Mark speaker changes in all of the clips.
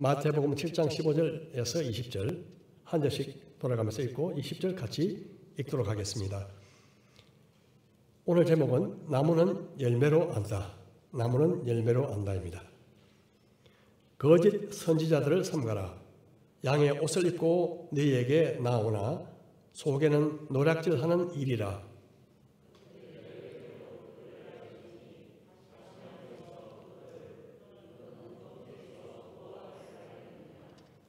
Speaker 1: 마태복음 7장 15절에서 20절 한 절씩 돌아가면서 읽고 20절 같이 읽도록 하겠습니다. 오늘 제목은 나무는 열매로 안다. 나무는 열매로 안다입니다. 거짓 선지자들을 삼가라. 양의 옷을 입고 너희에게 나오나 속에는 노략질하는 일이라.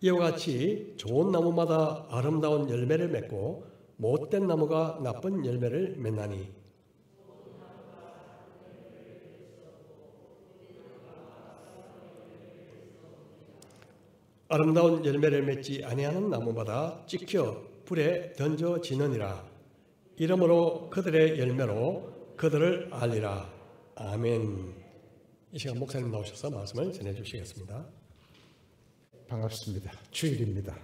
Speaker 1: 이와 같이 좋은 나무마다 아름다운 열매를 맺고 못된 나무가 나쁜 열매를 맺나니 아름다운 열매를 맺지 아니하는 나무마다 찍혀 불에 던져지느니라. 이러므로 그들의 열매로 그들을 알리라. 아멘. 이 시간 목사님 나오셔서 말씀을 전해주시겠습니다.
Speaker 2: 반갑습니다. 주일입니다.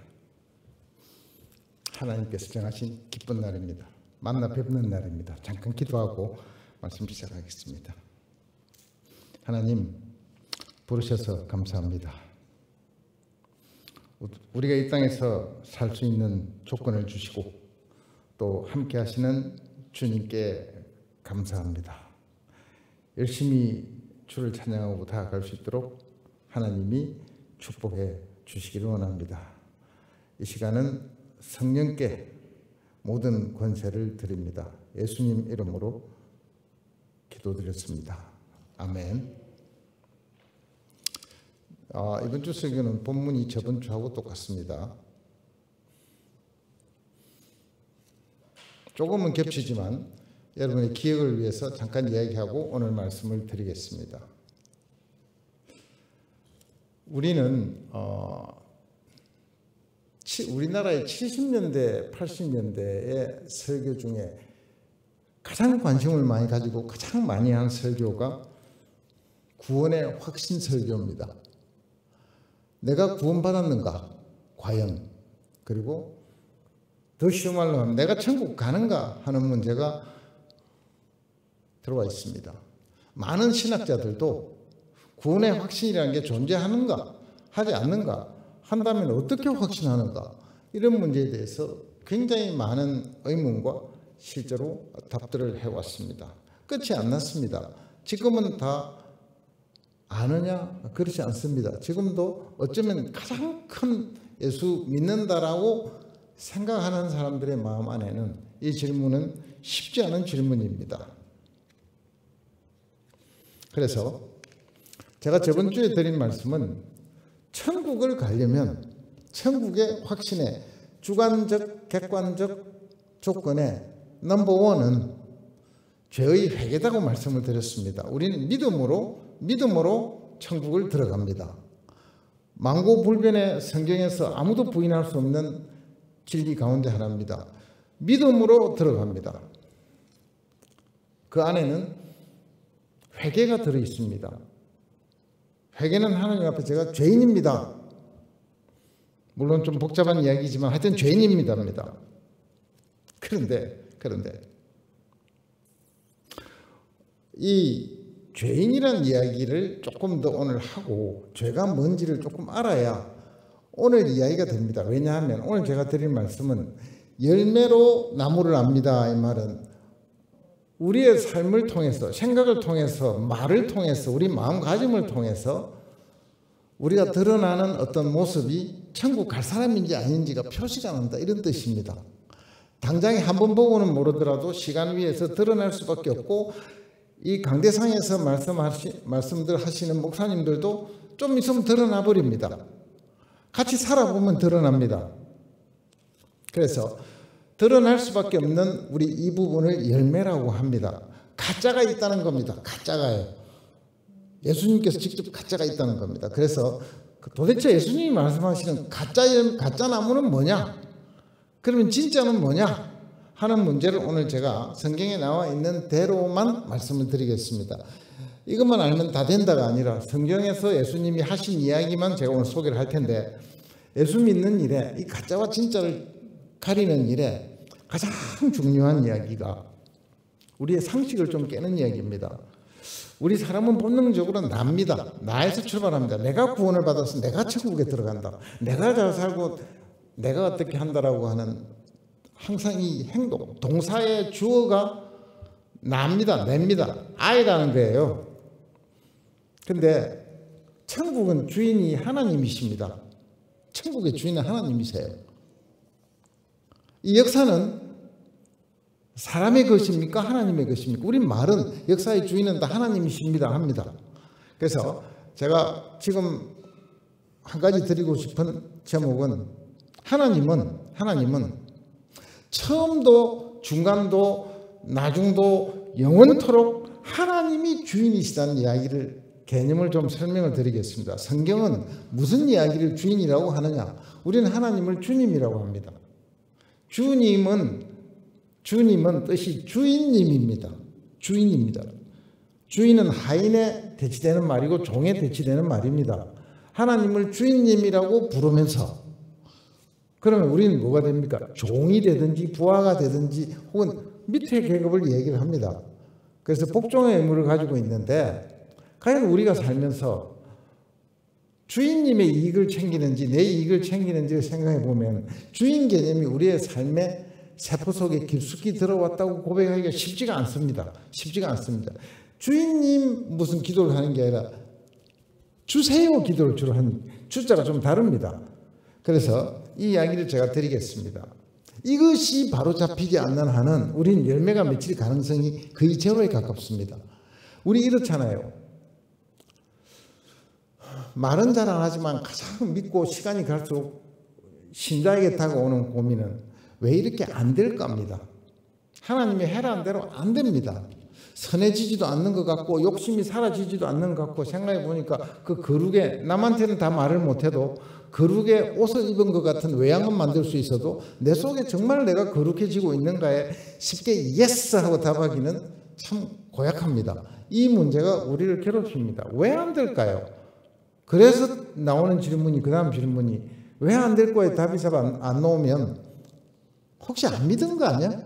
Speaker 2: 하나님께서 정하신 기쁜 날입니다. 만나 뵙는 날입니다. 잠깐 기도하고 말씀 시작하겠습니다. 하나님 부르셔서 감사합니다. 우리가 이 땅에서 살 수 있는 조건을 주시고 또 함께 하시는 주님께 감사합니다. 열심히 주를 찬양하고 다가갈 수 있도록 하나님이 축복해 주시기를 원합니다. 이 시간은 성령께 모든 권세를 드립니다. 예수님 이름으로 기도드렸습니다. 아멘. 이번 주 설교는 본문이 저번 주하고 똑같습니다. 조금은 겹치지만 여러분의 기억을 위해서 잠깐 이야기하고 오늘 말씀을 드리겠습니다. 우리는 우리나라의 70년대, 80년대의 설교 중에 가장 관심을 많이 가지고 가장 많이 한 설교가 구원의 확신 설교입니다. 내가 구원받았는가? 과연? 그리고 더 쉬운 말로 하면 내가 천국 가는가 하는 문제가 들어와 있습니다. 많은 신학자들도 구원의 확신이라는 게 존재하는가, 하지 않는가, 한다면 어떻게 확신하는가, 이런 문제에 대해서 굉장히 많은 의문과 실제로 답들을 해왔습니다. 끝이 안 났습니다. 지금은 다 아느냐? 그렇지 않습니다. 지금도 어쩌면 가장 큰 예수 믿는다라고 생각하는 사람들의 마음 안에는 이 질문은 쉽지 않은 질문입니다. 그래서 제가 저번 주에 드린 말씀은 천국을 가려면 천국의 확신의 주관적, 객관적 조건의 넘버원은 죄의 회개다고 말씀을 드렸습니다. 우리는 믿음으로 천국을 들어갑니다. 만고불변의 성경에서 아무도 부인할 수 없는 진리 가운데 하나입니다. 믿음으로 들어갑니다. 그 안에는 회개가 들어 있습니다. 회개는 하나님 앞에 제가 죄인입니다. 물론 좀 복잡한 이야기지만 하여튼 죄인입니다. 그런데 이 죄인이라는 이야기를 조금 더 오늘 하고 죄가 뭔지를 조금 알아야 오늘 이야기가 됩니다. 왜냐하면 오늘 제가 드릴 말씀은 열매로 나무를 압니다. 이 말은 우리의 삶을 통해서, 생각을 통해서, 말을 통해서, 우리 마음가짐을 통해서 우리가 드러나는 어떤 모습이 천국 갈 사람인지 아닌지가 표시가 난다, 이런 뜻입니다. 당장에 한 번 보고는 모르더라도 시간 위에서 드러날 수밖에 없고, 이 강대상에서 말씀들 하시는 목사님들도 좀 있으면 드러나 버립니다. 같이 살아보면 드러납니다. 그래서 드러날 수밖에 없는 우리 이 부분을 열매라고 합니다. 가짜가 있다는 겁니다. 가짜가요. 예수님께서 직접 가짜가 있다는 겁니다. 그래서 도대체 예수님이 말씀하시는 가짜 나무는 뭐냐? 그러면 진짜는 뭐냐? 하는 문제를 오늘 제가 성경에 나와 있는 대로만 말씀을 드리겠습니다. 이것만 알면 다 된다가 아니라 성경에서 예수님이 하신 이야기만 제가 오늘 소개를 할 텐데, 예수 믿는 일에 이 가짜와 진짜를 가리는 일에 가장 중요한 이야기가 우리의 상식을 좀 깨는 이야기입니다. 우리 사람은 본능적으로 나입니다. 나에서 출발합니다. 내가 구원을 받아서 내가 천국에 들어간다. 내가 잘 살고 내가 어떻게 한다라고 하는 항상 이 행동, 동사의 주어가 나입니다. 내입니다. I라는 거예요. 근데 천국은 주인이 하나님이십니다. 천국의 주인은 하나님이세요. 이 역사는 사람의 것입니까? 하나님의 것입니까? 우리 말은 역사의 주인은 다 하나님이십니다 합니다. 그래서 제가 지금 한 가지 드리고 싶은 제목은 하나님은 처음도 중간도 나중도 영원토록 하나님이 주인이시다는 이야기를 개념을 좀 설명을 드리겠습니다. 성경은 무슨 이야기를 주인이라고 하느냐? 우리는 하나님을 주님이라고 합니다. 주님은 뜻이 주인님입니다. 주인입니다. 주인은 하인에 대치되는 말이고 종에 대치되는 말입니다. 하나님을 주인님이라고 부르면서 그러면 우리는 뭐가 됩니까? 종이 되든지 부하가 되든지 혹은 밑에 계급을 얘기를 합니다. 그래서 복종의 의무를 가지고 있는데 과연 우리가 살면서 주인님의 이익을 챙기는지 내 이익을 챙기는지를 생각해 보면 주인 개념이 우리의 삶의 세포 속에 깊숙이 들어왔다고 고백하기가 쉽지가 않습니다. 주인님 무슨 기도를 하는 게 아니라 주세요 기도를 주로 하는 주자가 좀 다릅니다. 그래서 이 이야기를 제가 드리겠습니다. 이것이 바로 잡히지 않는 한은 우린 열매가 맺힐 가능성이 거의 제로에 가깝습니다. 우리 이렇잖아요. 말은 잘 안 하지만 가장 믿고 시간이 갈수록 심장에게 다가오는 고민은 왜 이렇게 안 될까입니다. 하나님이 해라는 대로 안 됩니다. 선해지지도 않는 것 같고 욕심이 사라지지도 않는 것 같고 생각해 보니까 그 거룩에 남한테는 다 말을 못해도 거룩에 옷을 입은 것 같은 외양은 만들 수 있어도 내 속에 정말 내가 거룩해지고 있는가에 쉽게 예스 하고 답하기는 참 고약합니다. 이 문제가 우리를 괴롭힙니다. 왜 안 될까요? 그래서 나오는 질문이 그 다음 질문이 왜 안 될 거에 답이 잘 안 나오면 혹시 안 믿은 거 아니야?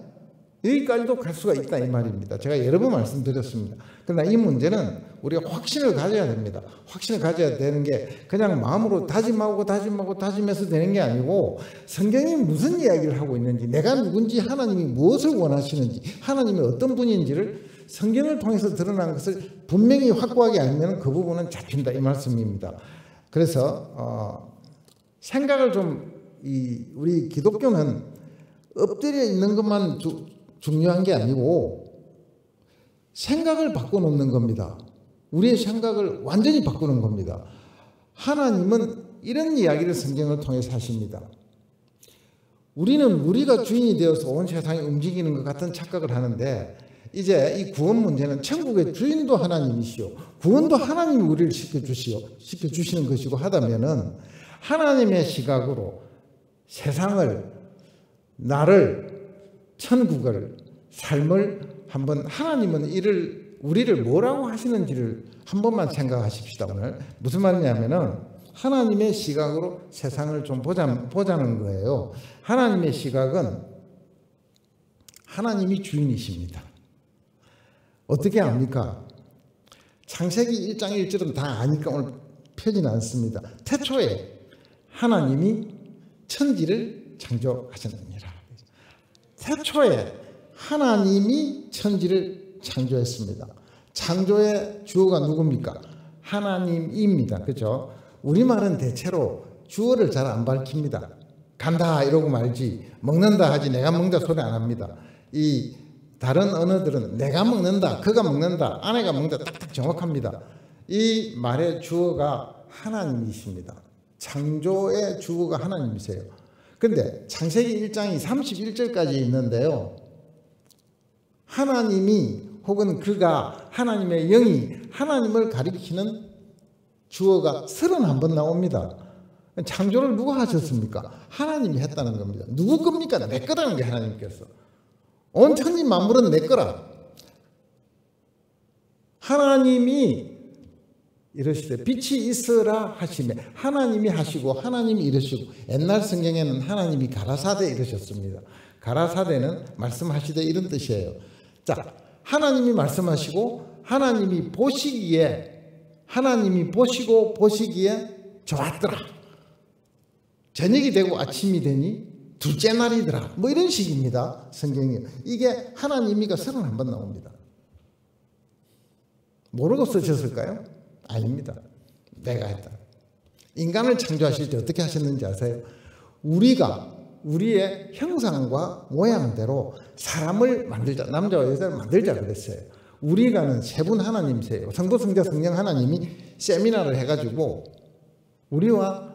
Speaker 2: 여기까지도 갈 수가 있다 이 말입니다. 제가 여러 번 말씀드렸습니다. 그러나 이 문제는 우리가 확신을 가져야 됩니다. 확신을 가져야 되는 게 그냥 마음으로 다짐해서 되는 게 아니고 성경이 무슨 이야기를 하고 있는지 내가 누군지 하나님이 무엇을 원하시는지 하나님이 어떤 분인지를 성경을 통해서 드러난 것을 분명히 확고하게 알면 그 부분은 잡힌다 이 말씀입니다. 그래서 생각을 우리 기독교는 엎드려 있는 것만 중요한 게 아니고 생각을 바꿔놓는 겁니다. 우리의 생각을 완전히 바꾸는 겁니다. 하나님은 이런 이야기를 성경을 통해서 하십니다. 우리는 우리가 주인이 되어서 온 세상이 움직이는 것 같은 착각을 하는데 이제 이 구원 문제는 천국의 주인도 하나님이시오. 구원도 하나님이 우리를 시켜주시는 것이고 하다면은 하나님의 시각으로 세상을 나를 천국을 삶을 한번 하나님은 우리를 뭐라고 하시는지를 한 번만 생각하십시다. 오늘 무슨 말이냐면은 하나님의 시각으로 세상을 좀 보자는 거예요. 하나님의 시각은 하나님이 주인이십니다. 어떻게 압니까? 창세기 1장 1절은 다 아니까 오늘 펴지는 않습니다. 태초에 하나님이 천지를 창조하셨느니라. 태초에 하나님이 천지를 창조했습니다. 창조의 주어가 누굽니까? 하나님입니다. 그렇죠? 우리말은 대체로 주어를 잘 안 밝힙니다. 간다 이러고 말지 먹는다 하지 내가 먹는다 소리 안 합니다. 이 다른 언어들은 내가 먹는다, 그가 먹는다, 아내가 먹는다 딱딱 정확합니다. 이 말의 주어가 하나님이십니다. 창조의 주어가 하나님이세요. 근데 창세기 1장이 31절까지 있는데요. 하나님이 혹은 그가 하나님의 영이 하나님을 가리키는 주어가 31번 나옵니다. 창조를 누가 하셨습니까? 하나님이 했다는 겁니다. 누구 겁니까? 내 거라는 게 하나님께서. 온 천지 만물은 내 거라. 하나님이 이러시되 빛이 있으라 하시매 하나님이 하시고 하나님이 이러시고 옛날 성경에는 하나님이 가라사대 이러셨습니다. 가라사대는 말씀하시되 이런 뜻이에요. 자, 하나님이 말씀하시고 하나님이 보시고 보시기에 좋았더라. 저녁이 되고 아침이 되니 둘째 날이더라. 뭐 이런 식입니다. 성경이. 이게 하나님이가 31번 나옵니다. 모르고 쓰셨을까요? 아닙니다. 내가 했다. 인간을 창조하실 때 어떻게 하셨는지 아세요? 우리가 우리의 형상과 모양대로 사람을 만들자. 남자와 여자를 만들자 그랬어요. 우리가는 세 분 하나님이세요. 성부, 성자, 성령 하나님이 세미나를 해가지고 우리와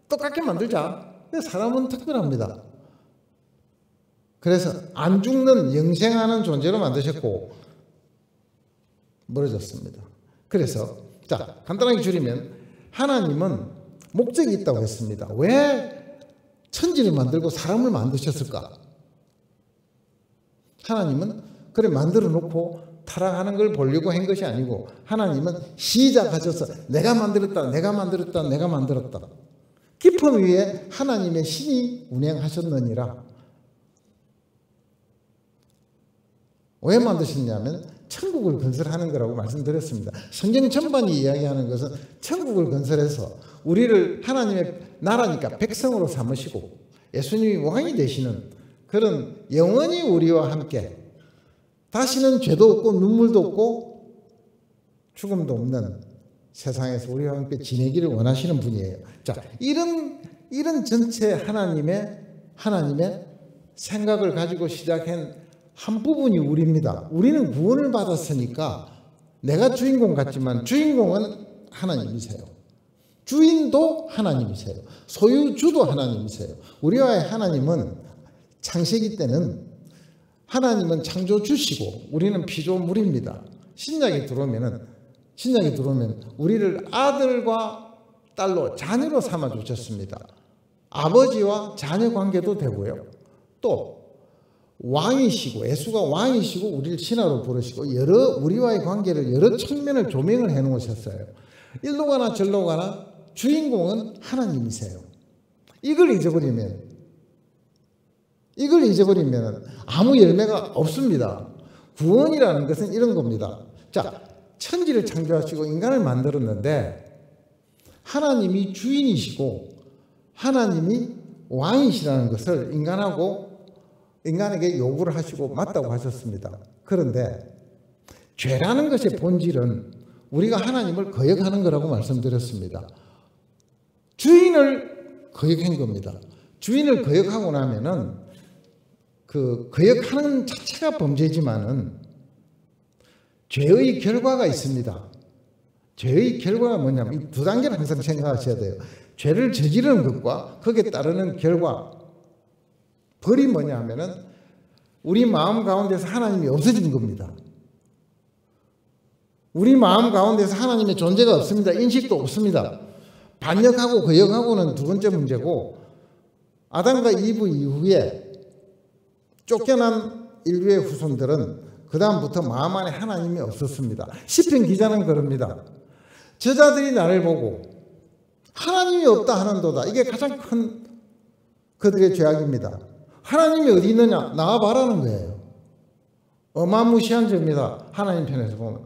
Speaker 2: 똑같게 만들자. 사람은 특별합니다. 그래서 안 죽는 영생하는 존재로 만드셨고 멀어졌습니다. 그래서 자 간단하게 줄이면 하나님은 목적이 있다고 했습니다. 왜 천지를 만들고 사람을 만드셨을까? 하나님은 그래 만들어 놓고 타락하는 걸 보려고 한 것이 아니고 하나님은 시작하셔서 내가 만들었다. 깊은 위에 하나님의 신이 운행하셨느니라. 왜 만드셨냐면 천국을 건설하는 거라고 말씀드렸습니다. 성경 전반이 이야기하는 것은 천국을 건설해서 우리를 하나님의 나라니까 백성으로 삼으시고 예수님이 왕이 되시는 그런 영원히 우리와 함께 다시는 죄도 없고 눈물도 없고 죽음도 없는 세상에서 우리와 함께 지내기를 원하시는 분이에요. 자, 이런 전체 하나님의 생각을 가지고 시작한 한 부분이 우리입니다. 우리는 구원을 받았으니까 내가 주인공 같지만 주인공은 하나님이세요. 주인도 하나님이세요. 소유주도 하나님이세요. 우리와의 하나님은 창세기 때는 하나님은 창조주시고 우리는 피조물입니다. 신약에 들어오면 우리를 아들과 딸로 자녀로 삼아 주셨습니다. 아버지와 자녀 관계도 되고요. 또 왕이시고 예수가 왕이시고 우리를 신하로 부르시고 우리와의 관계를 여러 측면을 조명을 해 놓으셨어요. 일로 가나 절로 가나 주인공은 하나님이세요. 이걸 잊어버리면 아무 열매가 없습니다. 구원이라는 것은 이런 겁니다. 자, 천지를 창조하시고 인간을 만들었는데 하나님이 주인이시고 하나님이 왕이시라는 것을 인간에게 요구를 하시고 맞다고 하셨습니다. 그런데 죄라는 것의 본질은 우리가 하나님을 거역하는 거라고 말씀드렸습니다. 주인을 거역한 겁니다. 주인을 거역하고 나면은 그 거역하는 자체가 범죄지만은 죄의 결과가 있습니다. 죄의 결과가 뭐냐면 이 두 단계를 항상 생각하셔야 돼요. 죄를 저지르는 것과 거기에 따르는 결과. 벌이 뭐냐 하면은 우리 마음 가운데서 하나님이 없어진 겁니다. 우리 마음 가운데서 하나님의 존재가 없습니다. 인식도 없습니다. 반역하고 거역하고는 두 번째 문제고 아담과 이브 이후에 쫓겨난 인류의 후손들은 그 다음부터 마음 안에 하나님이 없었습니다. 시편 기자는 그럽니다. 저자들이 나를 보고 하나님이 없다 하는도다. 이게 가장 큰 그들의 죄악입니다. 하나님이 어디 있느냐? 나와봐라는 거예요. 어마무시한 죄입니다. 하나님 편에서 보면.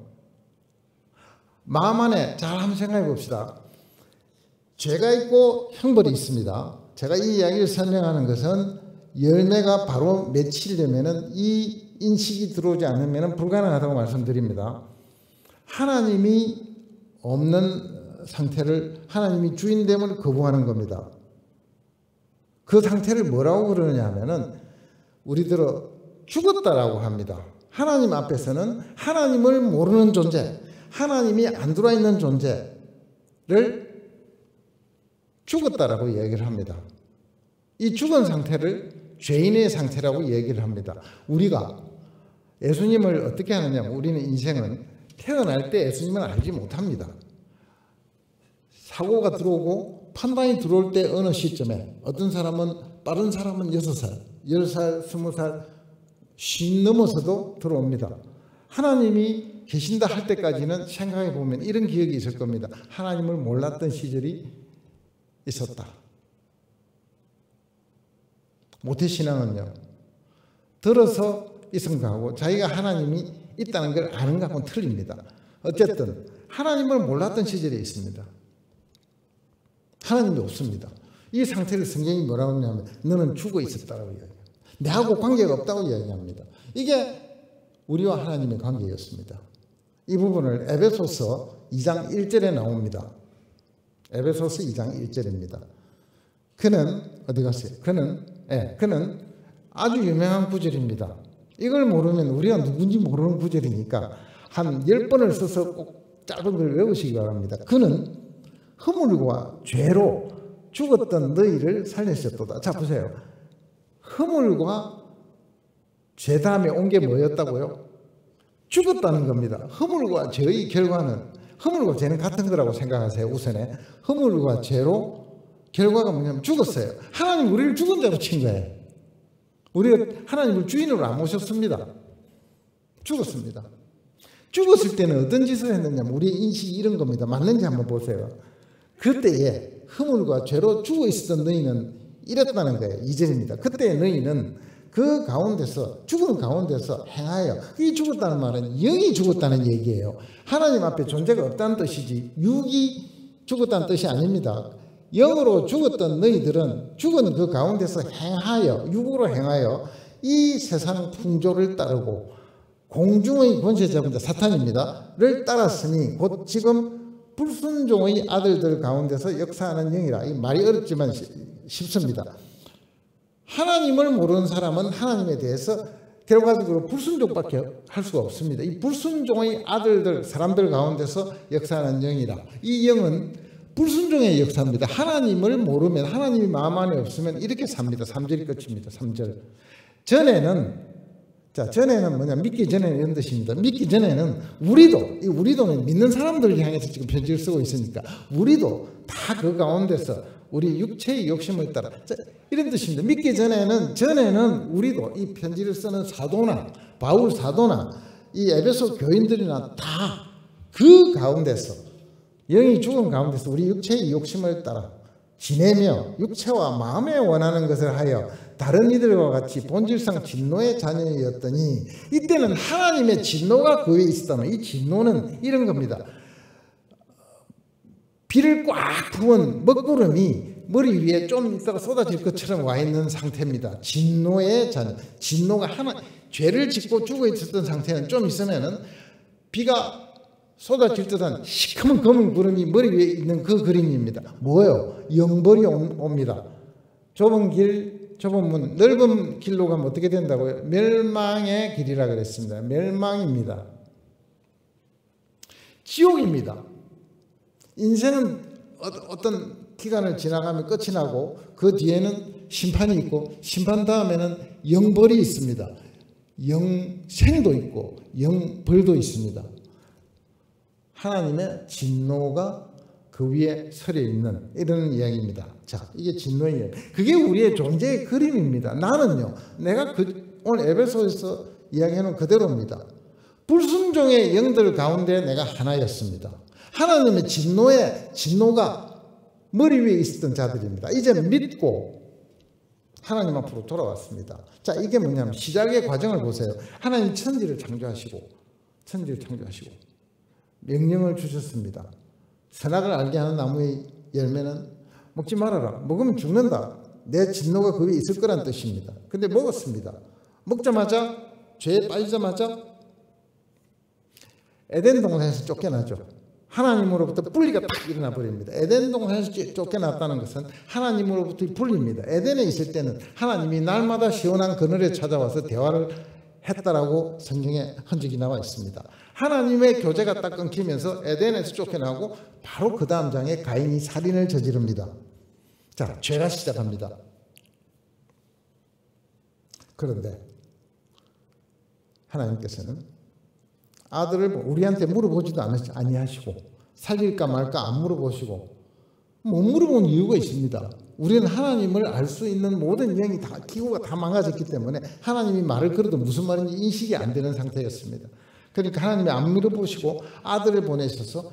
Speaker 2: 마음 안에 잘 한번 생각해 봅시다. 죄가 있고 형벌이 있습니다. 제가 이 이야기를 설명하는 것은 열매가 바로 맺히려면은 이 인식이 들어오지 않으면 불가능하다고 말씀드립니다. 하나님이 없는 상태를 하나님이 주인됨을 거부하는 겁니다. 그 상태를 뭐라고 그러느냐 하면은 우리들은 죽었다라고 합니다. 하나님 앞에서는 하나님을 모르는 존재, 하나님이 안 들어와 있는 존재를 죽었다라고 얘기를 합니다. 이 죽은 상태를 죄인의 상태라고 얘기를 합니다. 우리가 예수님을 어떻게 하느냐? 우리는 인생은 태어날 때 예수님을 알지 못합니다. 사고가 들어오고 판단이 들어올 때 어느 시점에 어떤 사람은 빠른 사람은 6살, 10살, 20살 쉰 넘어서도 들어옵니다. 하나님이 계신다 할 때까지는 생각해 보면 이런 기억이 있을 겁니다. 하나님을 몰랐던 시절이 있었다. 모태신앙은요. 들어서 이성가하고 자기가 하나님이 있다는 걸 아는 것하고는 틀립니다. 어쨌든 하나님을 몰랐던 시절이 있습니다. 하나님이 없습니다. 이 상태를 성경이 뭐라고 하냐면 너는 죽어 있었다고 이야기해요. 내하고 관계가 없다고 이야기합니다. 이게 우리와 하나님의 관계였습니다. 이 부분을 에베소서 2장 1절에 나옵니다. 에베소서 2장 1절입니다. 그는 어디 갔어요? 그는 아주 유명한 구절입니다. 이걸 모르면 우리가 누군지 모르는 구절이니까 한 10번을 써서 꼭 짧은 걸 외우시기 바랍니다. 그는 허물과 죄로 죽었던 너희를 살리셨도다. 자 보세요. 허물과 죄 다음에 온 게 뭐였다고요? 죽었다는 겁니다. 허물과 죄의 결과는, 허물과 죄는 같은 거라고 생각하세요. 우선에 허물과 죄로 결과가 뭐냐면 죽었어요. 하나님 우리를 죽은 자로 친 거예요. 우리가 하나님을 주인으로 안 모셨습니다. 죽었습니다. 죽었을 때는 어떤 짓을 했느냐면 우리의 인식이 이런 겁니다. 맞는지 한번 보세요. 그때에 허물과 죄로 죽어 있었던 너희는 이랬다는 거예요. 2절입니다. 그때 너희는 그 가운데서, 죽은 가운데서 행하여, 이 죽었다는 말은 영이 죽었다는 얘기예요. 하나님 앞에 존재가 없다는 뜻이지 육이 죽었다는 뜻이 아닙니다. 영으로 죽었던 너희들은 죽은 그 가운데서 행하여, 육으로 행하여 이 세상 풍조를 따르고 공중의 권세자분자 사탄입니다. 를 따랐으니 곧 지금 불순종의 아들들 가운데서 역사하는 영이라. 이 말이 어렵지만 쉽습니다. 하나님을 모르는 사람은 하나님에 대해서 결과적으로 불순종밖에 할 수가 없습니다. 이 불순종의 아들들, 사람들 가운데서 역사하는 영이라. 이 영은 불순종의 역사입니다. 하나님을 모르면, 하나님이 마음 안에 없으면 이렇게 삽니다. 3절이 끝입니다. 3절. 전에는 뭐냐? 믿기 전에는 이런 뜻입니다. 믿기 전에는 우리도는 믿는 사람들을 향해서 지금 편지를 쓰고 있으니까 우리도 다 그 가운데서 우리 육체의 욕심을 따라 이런 뜻입니다. 믿기 전에는 우리도 이 편지를 쓰는 사도나 바울 사도나 이 에베소 교인들이나 다 그 가운데서 영이 죽은 가운데서 우리 육체의 욕심을 따라 지내며 육체와 마음에 원하는 것을 하여 다른 이들과 같이 본질상 진노의 자녀였더니 이때는 하나님의 진노가 그 위에 있었다면 이 진노는 이런 겁니다. 비를 꽉 부은 먹구름이 머리 위에 좀 있다가 쏟아질 것처럼 와 있는 상태입니다. 진노의 자녀. 진노가 죄를 짓고 죽어 있었던 상태는 좀 있으면은 비가 쏟아질 듯한 시커먼 검은 구름이 머리 위에 있는 그 그림입니다. 뭐예요? 영벌이 옵니다. 좁은 문, 넓은 길로 가면 어떻게 된다고요? 멸망의 길이라 그랬습니다. 멸망입니다. 지옥입니다. 인생은 어떤 기간을 지나가면 끝이 나고 그 뒤에는 심판이 있고 심판 다음에는 영벌이 있습니다. 영생도 있고 영벌도 있습니다. 하나님의 진노가 그 위에 서려 있는 이런 이야기입니다. 자, 이게 진노예요. 그게 우리의 존재의 그림입니다. 나는요, 내가 오늘 에베소에서 이야기하는 그대로입니다. 불순종의 영들 가운데 내가 하나였습니다. 하나님의 진노가 머리 위에 있었던 자들입니다. 이제 믿고 하나님 앞으로 돌아왔습니다. 자, 이게 뭐냐면 시작의 과정을 보세요. 하나님 천지를 창조하시고 명령을 주셨습니다. 선악을 알게 하는 나무의 열매는 먹지 말아라. 먹으면 죽는다. 내 진노가 그 위에 있을 거란 뜻입니다. 근데 먹었습니다. 먹자마자, 죄에 빠지자마자 에덴 동산에서 쫓겨나죠. 하나님으로부터 분리가 딱 일어나 버립니다. 에덴 동산에서 쫓겨났다는 것은 하나님으로부터 분리입니다. 에덴에 있을 때는 하나님이 날마다 시원한 그늘에 찾아와서 대화를 했다라고 성경에 흔적이 나와 있습니다. 하나님의 교제가 딱 끊기면서 에덴에서 쫓겨나고 바로 그 다음 장에 가인이 살인을 저지릅니다. 자, 죄가 시작합니다. 그런데 하나님께서는 아들을 우리한테 물어보지도 아니하시고 살릴까 말까 안 물어보시고 못 물어본 이유가 있습니다. 우리는 하나님을 알 수 있는 모든 영이 다 기구가 다 망가졌기 때문에 하나님이 말을 걸어도 무슨 말인지 인식이 안 되는 상태였습니다. 그러니까 하나님이 안 물어보시고 아들을 보내셔서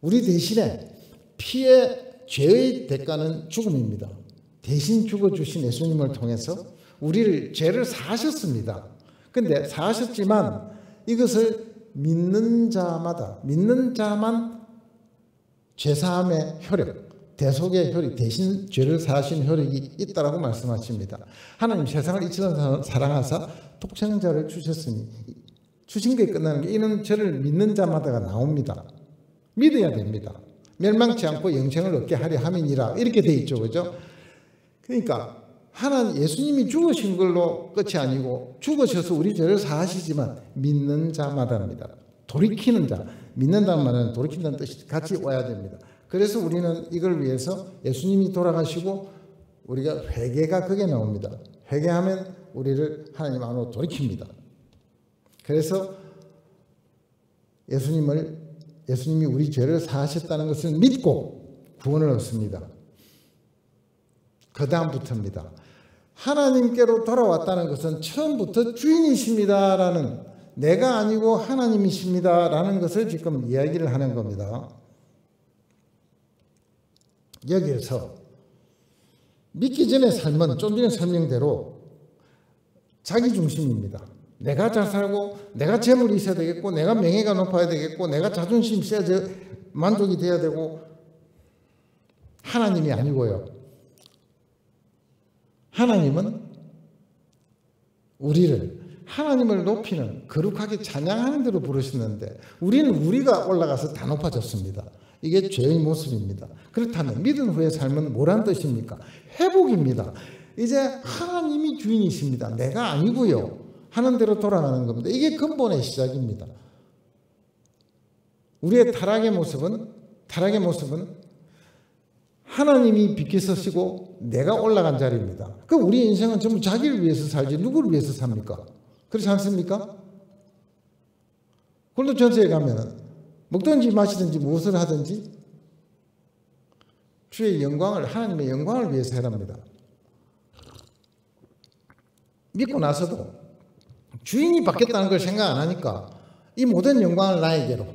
Speaker 2: 우리 대신에 피의 죄의 대가는 죽음입니다. 대신 죽어주신 예수님을 통해서 우리를 죄를 사하셨습니다. 근데 사하셨지만 이것을 믿는 자만 죄사함의 효력, 대속의 효력, 대신 죄를 사하신 효력이 있다라고 말씀하십니다. 하나님 세상을 이처럼 사랑하사 독생자를 주셨으니, 주신 게 끝나는 게 이는 저를 믿는 자마다가 나옵니다. 믿어야 됩니다. 멸망치 않고 영생을 얻게 하려 함이니라, 이렇게 돼 있죠, 그죠? 그러니까 하나님 예수님이 죽으신 걸로 끝이 아니고 죽으셔서 우리 죄를 사하시지만 믿는 자마다입니다. 돌이키는 자, 믿는다는 말은 돌이킨다는 뜻이 같이 와야 됩니다. 그래서 우리는 이걸 위해서 예수님이 돌아가시고 우리가 회개가 그게 나옵니다. 회개하면 우리를 하나님 안으로 돌이킵니다. 그래서 예수님이 우리 죄를 사하셨다는 것을 믿고 구원을 얻습니다. 그 다음부터입니다. 하나님께로 돌아왔다는 것은 처음부터 주인이십니다라는, 내가 아니고 하나님이십니다라는 것을 지금 이야기를 하는 겁니다. 여기에서 믿기 전의 삶은 좀 전에 설명대로 자기 중심입니다. 내가 잘 살고, 내가 재물이 있어야 되겠고, 내가 명예가 높아야 되겠고, 내가 자존심이 있어야 만족이 돼야 되고, 하나님이 아니고요. 하나님은 하나님을 높이는, 거룩하게 찬양하는 대로 부르시는데 우리는 우리가 올라가서 다 높아졌습니다. 이게 죄의 모습입니다. 그렇다면 믿은 후의 삶은 뭐란 뜻입니까? 회복입니다. 이제 하나님이 주인이십니다. 내가 아니고요. 하는 대로 돌아가는 겁니다. 이게 근본의 시작입니다. 우리의 타락의 모습은 하나님이 비켜서시고 내가 올라간 자리입니다. 그럼 우리 인생은 전부 자기를 위해서 살지 누구를 위해서 삽니까? 그렇지 않습니까? 홀로 전세에 가면 먹든지 마시든지 무엇을 하든지 주의 영광을, 하나님의 영광을 위해서 해랍니다. 믿고 나서도 주인이 바뀌었다는 걸 생각 안 하니까 이 모든 영광을 나에게로,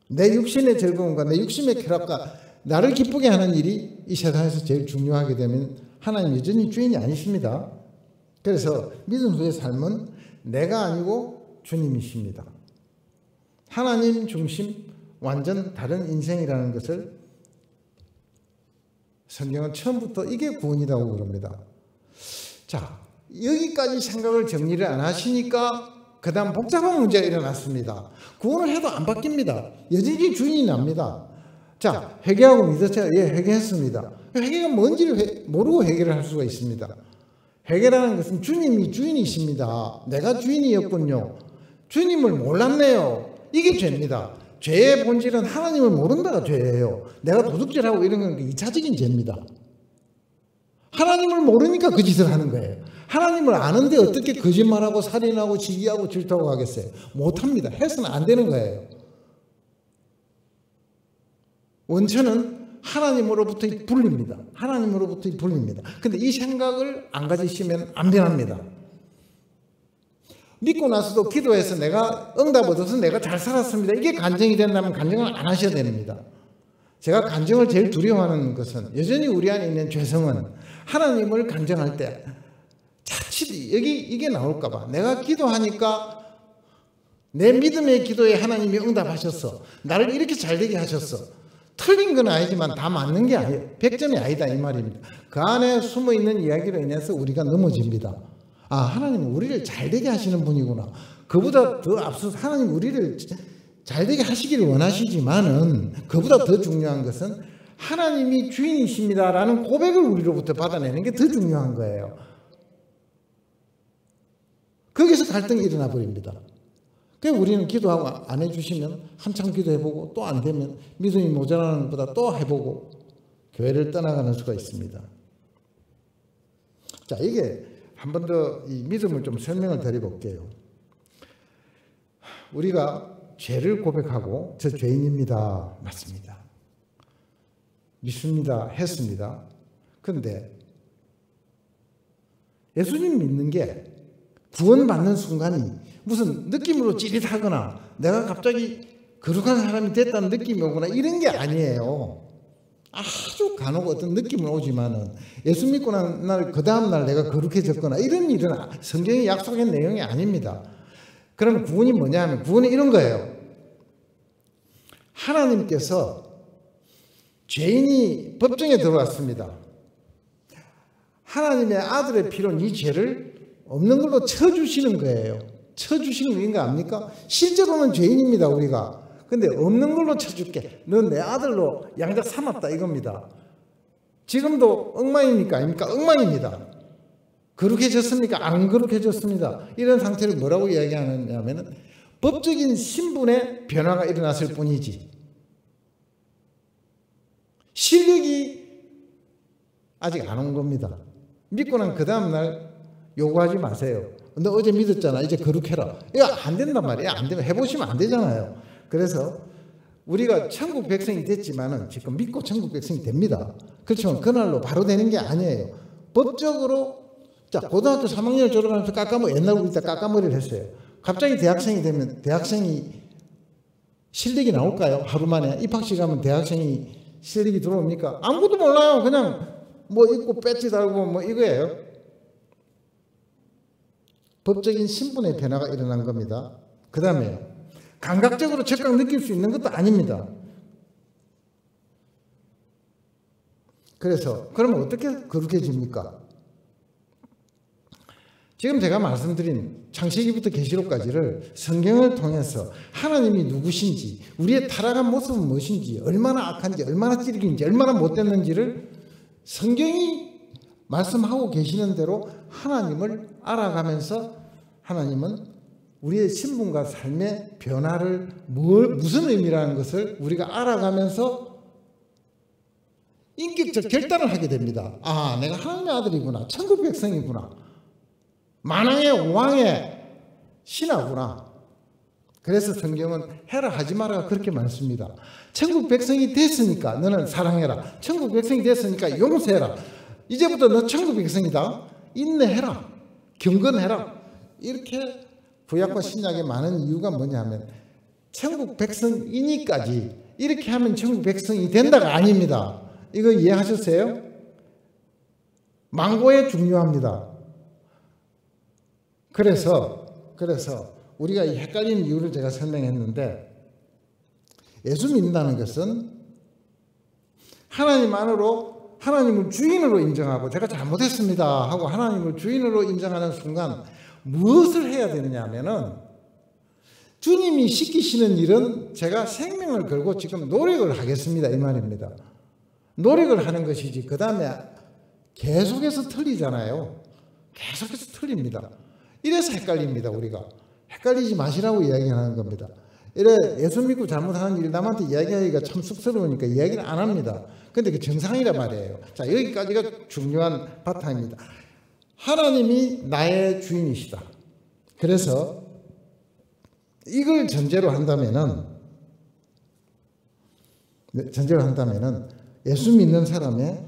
Speaker 2: 내 육신의 즐거움과 내 육신의 쾌락과 나를 기쁘게 하는 일이 이 세상에서 제일 중요하게 되면 하나님 여전히 주인이 아니십니다. 그래서 믿은 후의 삶은 내가 아니고 주님이십니다. 하나님 중심, 완전 다른 인생이라는 것을 성경은 처음부터 이게 구원이라고 그럽니다. 자, 여기까지 생각을 정리를 안 하시니까 그 다음 복잡한 문제가 일어났습니다. 구원을 해도 안 바뀝니다. 여전히 주인이 납니다. 자, 회개하고 믿었죠? 예, 회개했습니다. 회개가 뭔지를 모르고 회개를 할 수가 있습니다. 회개라는 것은 주님이 주인이십니다. 내가 주인이었군요. 주님을 몰랐네요. 이게 죄입니다. 죄의 본질은 하나님을 모른다가 죄예요. 내가 도둑질하고 이런 건 2차적인 죄입니다. 하나님을 모르니까 그 짓을 하는 거예요. 하나님을 아는데 어떻게 거짓말하고 살인하고 시기하고 질투하고 하겠어요? 못합니다. 해서는 안 되는 거예요. 원천은 하나님으로부터의 분리입니다. 하나님으로부터의 분리입니다. 근데 이 생각을 안 가지시면 안 변합니다. 믿고 나서도 기도해서 내가 응답 얻어서 내가 잘 살았습니다. 이게 간증이 된다면 간증을 안 하셔야 됩니다. 제가 간증을 제일 두려워하는 것은 여전히 우리 안에 있는 죄성은 하나님을 간증할 때 자칫 이게 나올까 봐, 내가 기도하니까 내 믿음의 기도에 하나님이 응답하셨어, 나를 이렇게 잘되게 하셨어, 틀린 건 아니지만 다 맞는 게 아니에요. 100점이 아니다 이 말입니다. 그 안에 숨어있는 이야기로 인해서 우리가 넘어집니다. 아, 하나님은 우리를 잘되게 하시는 분이구나. 그보다 더 앞서서 하나님 우리를 잘되게 하시기를 원하시지만은 그보다 더 중요한 것은 하나님이 주인이십니다라는 고백을 우리로부터 받아내는 게 더 중요한 거예요. 거기서 갈등이 일어나 버립니다. 그래서 우리는 기도하고 안 해주시면 한참 기도해보고 또 안 되면 믿음이 모자라는 것보다 또 해보고 교회를 떠나가는 수가 있습니다. 자, 이게 한 번 더 이 믿음을 좀 설명을 드려볼게요. 우리가 죄를 고백하고 저 죄인입니다. 맞습니다. 믿습니다. 했습니다. 그런데 예수님 믿는 게 구원받는 순간이 무슨 느낌으로 찌릿하거나 내가 갑자기 거룩한 사람이 됐다는 느낌이 오거나 이런 게 아니에요. 아주 간혹 어떤 느낌은 오지만은 예수 믿고 난 날 그 다음 날 내가 거룩해졌거나 이런 일은 성경이 약속한 내용이 아닙니다. 그럼 구원이 뭐냐 하면 구원은 이런 거예요. 하나님께서 죄인이 법정에 들어왔습니다. 하나님의 아들의 피로 이 죄를 없는 걸로 쳐주시는 거예요. 쳐주시는 게 인가 압니까? 실제로는 죄인입니다, 우리가. 근데 없는 걸로 쳐줄게. 너 내 아들로 양자 삼았다 이겁니다. 지금도 엉망입니까? 아닙니까? 엉망입니다. 거룩해졌습니까? 안 거룩해졌습니다. 이런 상태를 뭐라고 이야기하느냐면 법적인 신분의 변화가 일어났을 뿐이지 실력이 아직 안 온 겁니다. 믿고 난 그 다음날 요구하지 마세요. 너 어제 믿었잖아. 이제 거룩해라. 이거 안 된단 말이에요. 안 되면 해보시면 안 되잖아요. 그래서 우리가 천국 백성이 됐지만은 지금 믿고 천국 백성이 됩니다. 그렇지만 그날로 바로 되는 게 아니에요. 법적으로 자 고등학교 3학년을 졸업하면서 옛날 우리 때 깎아머리를 했어요. 갑자기 대학생이 되면 대학생이 실력이 나올까요? 하루 만에 입학식 하면 대학생이 실력이 들어옵니까? 아무것도 몰라요. 그냥 뭐 입고 배지 달고 뭐 이거예요. 법적인 신분의 변화가 일어난 겁니다. 그 다음에 감각적으로 즉각 느낄 수 있는 것도 아닙니다. 그래서 그러면 어떻게 거룩해집니까? 지금 제가 말씀드린 창세기부터 계시록까지를 성경을 통해서 하나님이 누구신지, 우리의 타락한 모습은 무엇인지, 얼마나 악한지, 얼마나 찌르긴지, 얼마나 못됐는지를 성경이 말씀하고 계시는 대로 하나님을 알아가면서 하나님은 우리의 신분과 삶의 변화를 무슨 의미라는 것을 우리가 알아가면서 인격적 결단을 하게 됩니다. 아, 내가 하나님의 아들이구나. 천국 백성이구나. 만왕의 왕의 신하구나. 그래서 성경은 해라 하지 마라 그렇게 말씀니다. 천국 백성이 됐으니까 너는 사랑해라. 천국 백성이 됐으니까 용서해라. 이제부터 너 천국 백성이다. 인내해라. 경건해라. 이렇게 구약과 신약에 많은 이유가 뭐냐면 천국 백성이니까지 이렇게 하면 천국 백성이 된다가 아닙니다. 이거 이해하셨어요? 망고에 중요합니다. 그래서 우리가 이 헷갈리는 이유를 제가 설명했는데 예수 믿는다는 것은 하나님 안으로 하나님을 주인으로 인정하고 제가 잘못했습니다 하고 하나님을 주인으로 인정하는 순간 무엇을 해야 되느냐 하면은 주님이 시키시는 일은 제가 생명을 걸고 지금 노력을 하겠습니다 이 말입니다. 노력을 하는 것이지 그 다음에 계속해서 틀리잖아요. 계속해서 틀립니다. 이래서 헷갈립니다 우리가. 헷갈리지 마시라고 이야기하는 겁니다. 이래 예수 믿고 잘못하는 일 남한테 이야기하기가 참 쑥스러우니까 이야기를 안 합니다. 근데 그게 정상이란 말이에요. 자, 여기까지가 중요한 바탕입니다. 하나님이 나의 주인이시다. 그래서 이걸 전제로 한다면은 예수 믿는 사람의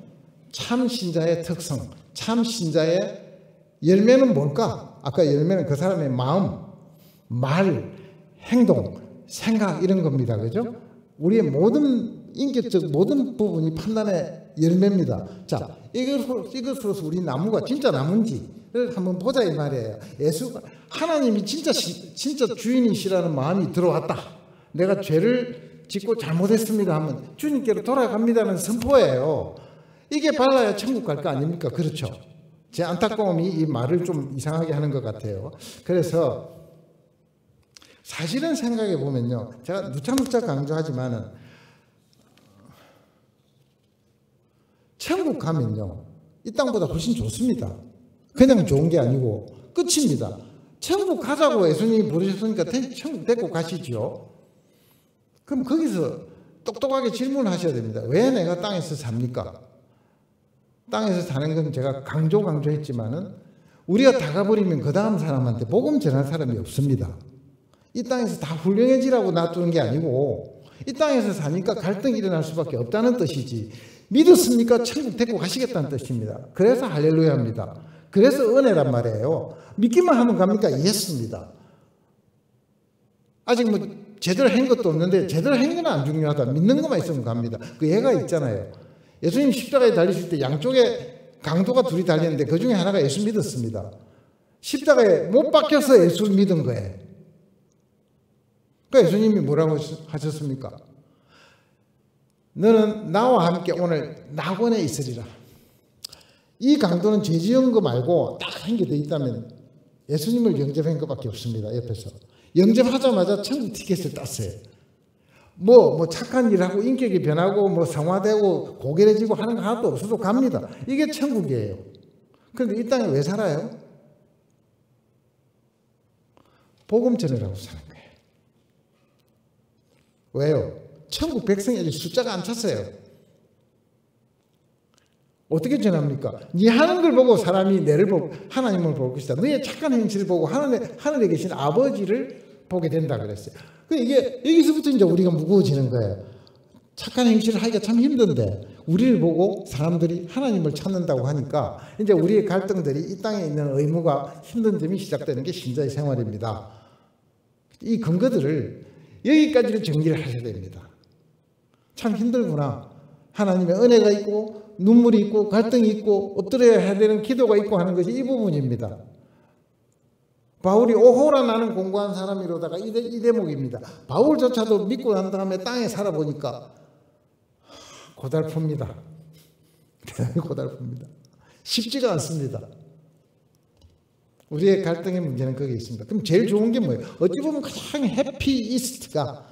Speaker 2: 참 신자의 특성, 참 신자의 열매는 뭘까? 아까 열매는 그 사람의 마음, 말, 행동, 생각 이런 겁니다. 그죠? 우리의 모든 인격적 모든 부분이 판단의 열매입니다. 자, 이것으로서 우리 나무가 진짜 나무인지를 한번 보자 이 말이에요. 하나님이 진짜 주인이시라는 마음이 들어왔다. 내가 죄를 짓고 잘못했습니다 하면 주님께로 돌아갑니다는 선포예요. 이게 발라야 천국 갈 거 아닙니까? 그렇죠. 제 안타까움이 이 말을 좀 이상하게 하는 것 같아요. 그래서 사실은 생각해 보면요, 제가 누차 강조하지만은 천국 가면요 이 땅보다 훨씬 좋습니다. 그냥 좋은 게 아니고 끝입니다. 천국 가자고 예수님이 부르셨으니까 천국 데리고 가시죠. 그럼 거기서 똑똑하게 질문하셔야 됩니다. 왜 내가 땅에서 삽니까? 땅에서 사는 건 제가 강조했지만은 우리가 다 가버리면 그 다음 사람한테 복음 전할 사람이 없습니다. 이 땅에서 다 훌륭해지라고 놔두는 게 아니고 이 땅에서 사니까 갈등이 일어날 수밖에 없다는 뜻이지 믿었습니까? 천국 데리고 가시겠다는 뜻입니다. 그래서 할렐루야입니다. 그래서 은혜란 말이에요. 믿기만 하면 갑니까? 예스입니다. 아직 뭐 제대로 한 것도 없는데 제대로 한 건 안 중요하다. 믿는 것만 있으면 갑니다. 그 예가 있잖아요. 예수님 십자가에 달리실 때 양쪽에 강도가 둘이 달렸는데 그 중에 하나가 예수 믿었습니다. 십자가에 못 박혀서 예수를 믿은 거예요. 그 예수님이 뭐라고 하셨습니까? 너는 나와 함께 오늘 낙원에 있으리라. 이 강도는 죄 지은 거 말고 딱 한 게 더 있다면 예수님을 영접한 것밖에 없습니다. 옆에서 영접하자마자 천국 티켓을 땄어요. 뭐 착한 일하고 인격이 변하고 뭐 성화되고 고결해지고 하는 거 하나도 없어도 갑니다. 이게 천국이에요. 그런데 이 땅에 왜 살아요? 복음 전하라고 사는 거예요. 왜요? 천국 백성이 아직 숫자가 안 찼어요. 어떻게 전합니까? 네 하는 걸 보고 사람이 너를 보고 하나님을 볼 것이다. 너의 착한 행실을 보고 하늘에 계신 아버지를 보게 된다 그랬어요. 이게 여기서부터 이제 우리가 무거워지는 거예요. 착한 행실을 하기가 참 힘든데 우리를 보고 사람들이 하나님을 찾는다고 하니까 이제 우리의 갈등들이 이 땅에 있는 의무가 힘든 점이 시작되는 게 신자의 생활입니다. 이 근거들을 여기까지를 정리를 하셔야 됩니다. 참 힘들구나. 하나님의 은혜가 있고 눈물이 있고 갈등이 있고 엎드려야 해야 되는 기도가 있고 하는 것이 이 부분입니다. 바울이 오호라 나는 공고한 사람이로다가 이 대목입니다. 바울조차도 믿고 난 다음에 땅에 살아보니까 고달픕니다. 대단히 고달픕니다. 쉽지가 않습니다. 우리의 갈등의 문제는 거기에 있습니다. 그럼 제일 좋은 게 뭐예요? 어찌 보면 가장 해피이스트가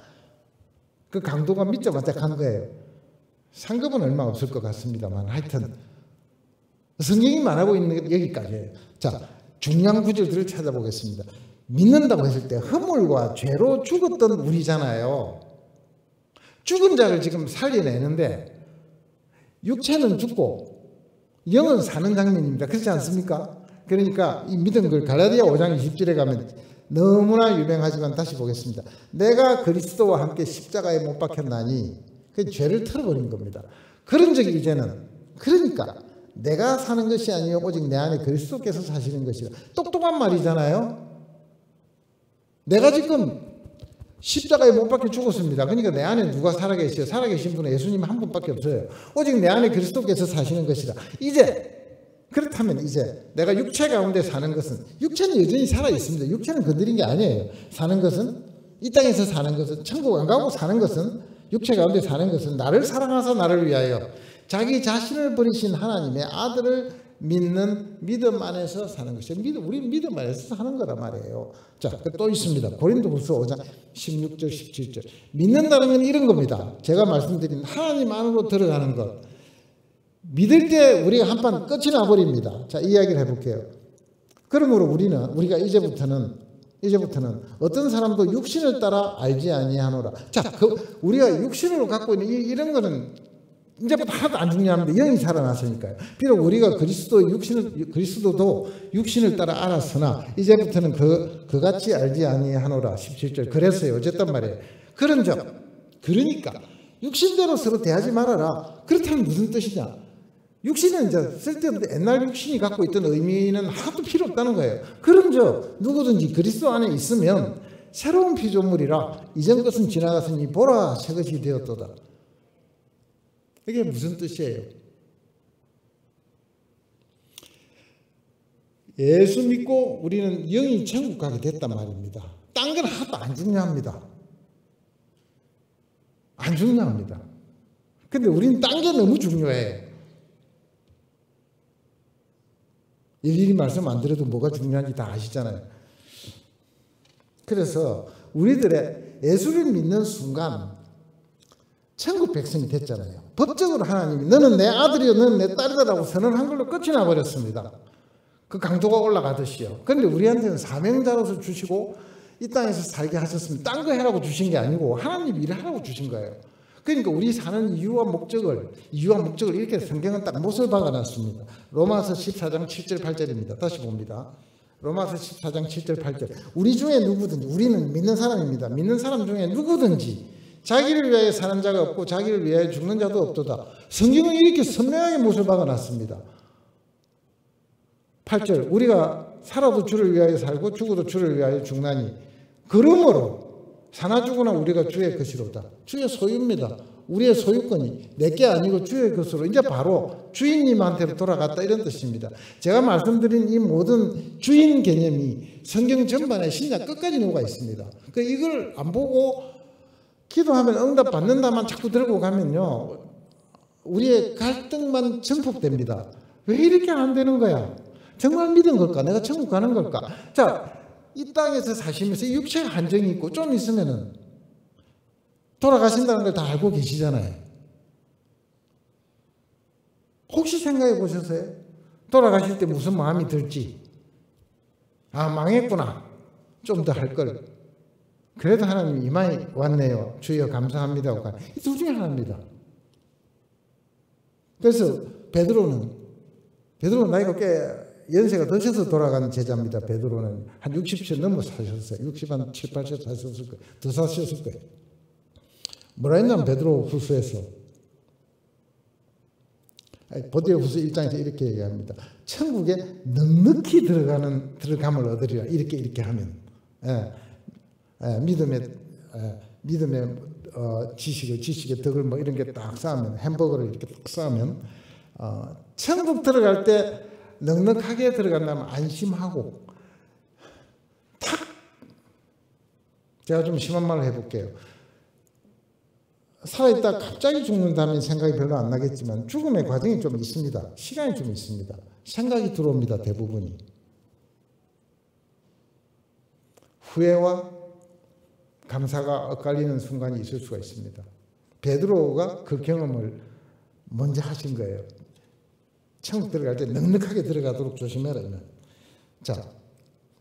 Speaker 2: 그 강도가 믿자마자 간 거예요. 상급은 얼마 없을 것 같습니다만 하여튼 성경이 말하고 있는 게 여기까지예요. 자, 중요한 구절들을 찾아보겠습니다. 믿는다고 했을 때 허물과 죄로 죽었던 우리잖아요. 죽은 자를 지금 살려내는데 육체는 죽고 영은 사는 장면입니다. 그렇지 않습니까? 그러니까 이 믿은 걸 갈라디아 5장 20절에 가면 너무나 유명하지만 다시 보겠습니다. 내가 그리스도와 함께 십자가에 못 박혔나니 그 죄를 털어버린 겁니다. 그런 적이 이제는 그러니까 내가 사는 것이 아니요 오직 내 안에 그리스도께서 사시는 것이다. 똑똑한 말이잖아요. 내가 지금 십자가에 못 박혀 죽었습니다. 그러니까 내 안에 누가 살아계셔요? 살아계신 분은 예수님 한 분밖에 없어요. 오직 내 안에 그리스도께서 사시는 것이다. 이제 그렇다면 이제 내가 육체 가운데 사는 것은 육체는 여전히 살아있습니다. 육체는 건드린 게 아니에요. 사는 것은 이 땅에서 사는 것은 천국 안 가고 사는 것은 육체 가운데 사는 것은 나를 사랑하사 나를 위하여 자기 자신을 버리신 하나님의 아들을 믿는 믿음 안에서 사는 것이에요. 우리 믿음 안에서 사는 거란 말이에요. 자, 또 있습니다. 고린도후서 5장 16절 17절 믿는다는 건 이런 겁니다. 제가 말씀드린 하나님 안으로 들어가는 것. 믿을 때 우리가 한판 끝이 나버립니다. 자, 이야기를 해볼게요. 그러므로 우리가 이제부터는 어떤 사람도 육신을 따라 알지 아니하노라. 자, 우리가 육신으로 갖고 있는 이런 거는 이제부터 하나도 안 중요합니다. 영이 살아났으니까요. 비록 우리가 그리스도도 육신을 따라 알았으나 이제부터는 그같이 알지 아니하노라. 17절. 그랬어요. 어쨌단 말이에요. 그러니까 육신대로 서로 대하지 말아라. 그렇다면 무슨 뜻이냐? 육신은 이제 쓸데없는데 옛날 육신이 갖고 있던 의미는 하나도 필요 없다는 거예요. 그런즉 누구든지 그리스도 안에 있으면 새로운 피조물이라 이전 것은 지나갔으니 보라 새 것이 되었도다. 이게 무슨 뜻이에요? 예수 믿고 우리는 영이 천국 가게 됐단 말입니다. 딴 건 하나도 안 중요합니다. 안 중요합니다. 근데 우리는 딴 게 너무 중요해. 일일이 말씀 안 드려도 뭐가 중요한지 다 아시잖아요. 그래서 우리들의 예수를 믿는 순간 천국 백성이 됐잖아요. 법적으로 하나님이 너는 내 아들이요 너는 내 딸이다라고 선언한 걸로 끝이 나버렸습니다. 그 강도가 올라가듯이요. 그런데 우리한테는 사명자로서 주시고 이 땅에서 살게 하셨습니다. 딴 거 해라고 주신 게 아니고 하나님 일을 하라고 주신 거예요. 그러니까 우리 사는 이유와 목적을 이렇게 성경은 딱 못을 박아놨습니다. 로마서 14장 7절 8절입니다. 다시 봅니다. 로마서 14장 7절 8절. 우리 중에 누구든지 우리는 믿는 사람입니다. 믿는 사람 중에 누구든지 자기를 위하여 사는 자가 없고 자기를 위하여 죽는 자도 없도다. 성경은 이렇게 선명하게 못을 박아놨습니다. 8절. 우리가 살아도 주를 위하여 살고 죽어도 주를 위하여 죽나니 그러므로 사나 죽으나 우리가 주의 것이로다. 주의 소유입니다. 우리의 소유권이 내게 아니고 주의 것으로 이제 바로 주인님한테로 돌아갔다 이런 뜻입니다. 제가 말씀드린 이 모든 주인 개념이 성경 전반에 신약 끝까지 녹아 있습니다. 이걸 안 보고 기도하면 응답 받는다만 자꾸 들고 가면요, 우리의 갈등만 증폭됩니다. 왜 이렇게 안 되는 거야? 정말 믿은 걸까? 내가 천국 가는 걸까? 자, 이 땅에서 사시면서 육체가 한정이 있고 좀 있으면은 돌아가신다는 걸 다 알고 계시잖아요. 혹시 생각해 보셨어요? 돌아가실 때 무슨 마음이 들지? 아, 망했구나. 좀 더 할 걸. 그래도 하나님 이마에 왔네요. 주여 감사합니다. 이 둘 중에 하나입니다. 그래서 베드로는 나이가 꽤 연세가 드셔서 돌아간 제자입니다. 베드로는 한 60세 넘어 사셨어요. 60, 한 7, 8세 사셨을 거예요. 더 사셨을 거예요. 뭐라 했냐면 베드로 후서에서, 보디오 후서 1장에서 이렇게 얘기합니다. 천국에 넉넉히 들어감을 얻으리라. 이렇게 하면, 믿음의 지식의 덕을 뭐 이런 게 딱 쌓으면, 햄버거를 이렇게 딱 쌓으면, 천국 들어갈 때 넉넉하게 들어간다면 안심하고, 제가 좀 심한 말을 해볼게요. 살아있다 갑자기 죽는다면 생각이 별로 안 나겠지만 죽음의 과정이 좀 있습니다. 시간이 좀 있습니다. 생각이 들어옵니다. 대부분이. 후회와 감사가 엇갈리는 순간이 있을 수가 있습니다. 베드로가 그 경험을 먼저 하신 거예요. 천국 들어갈 때 넉넉하게 들어가도록 조심해라. 자,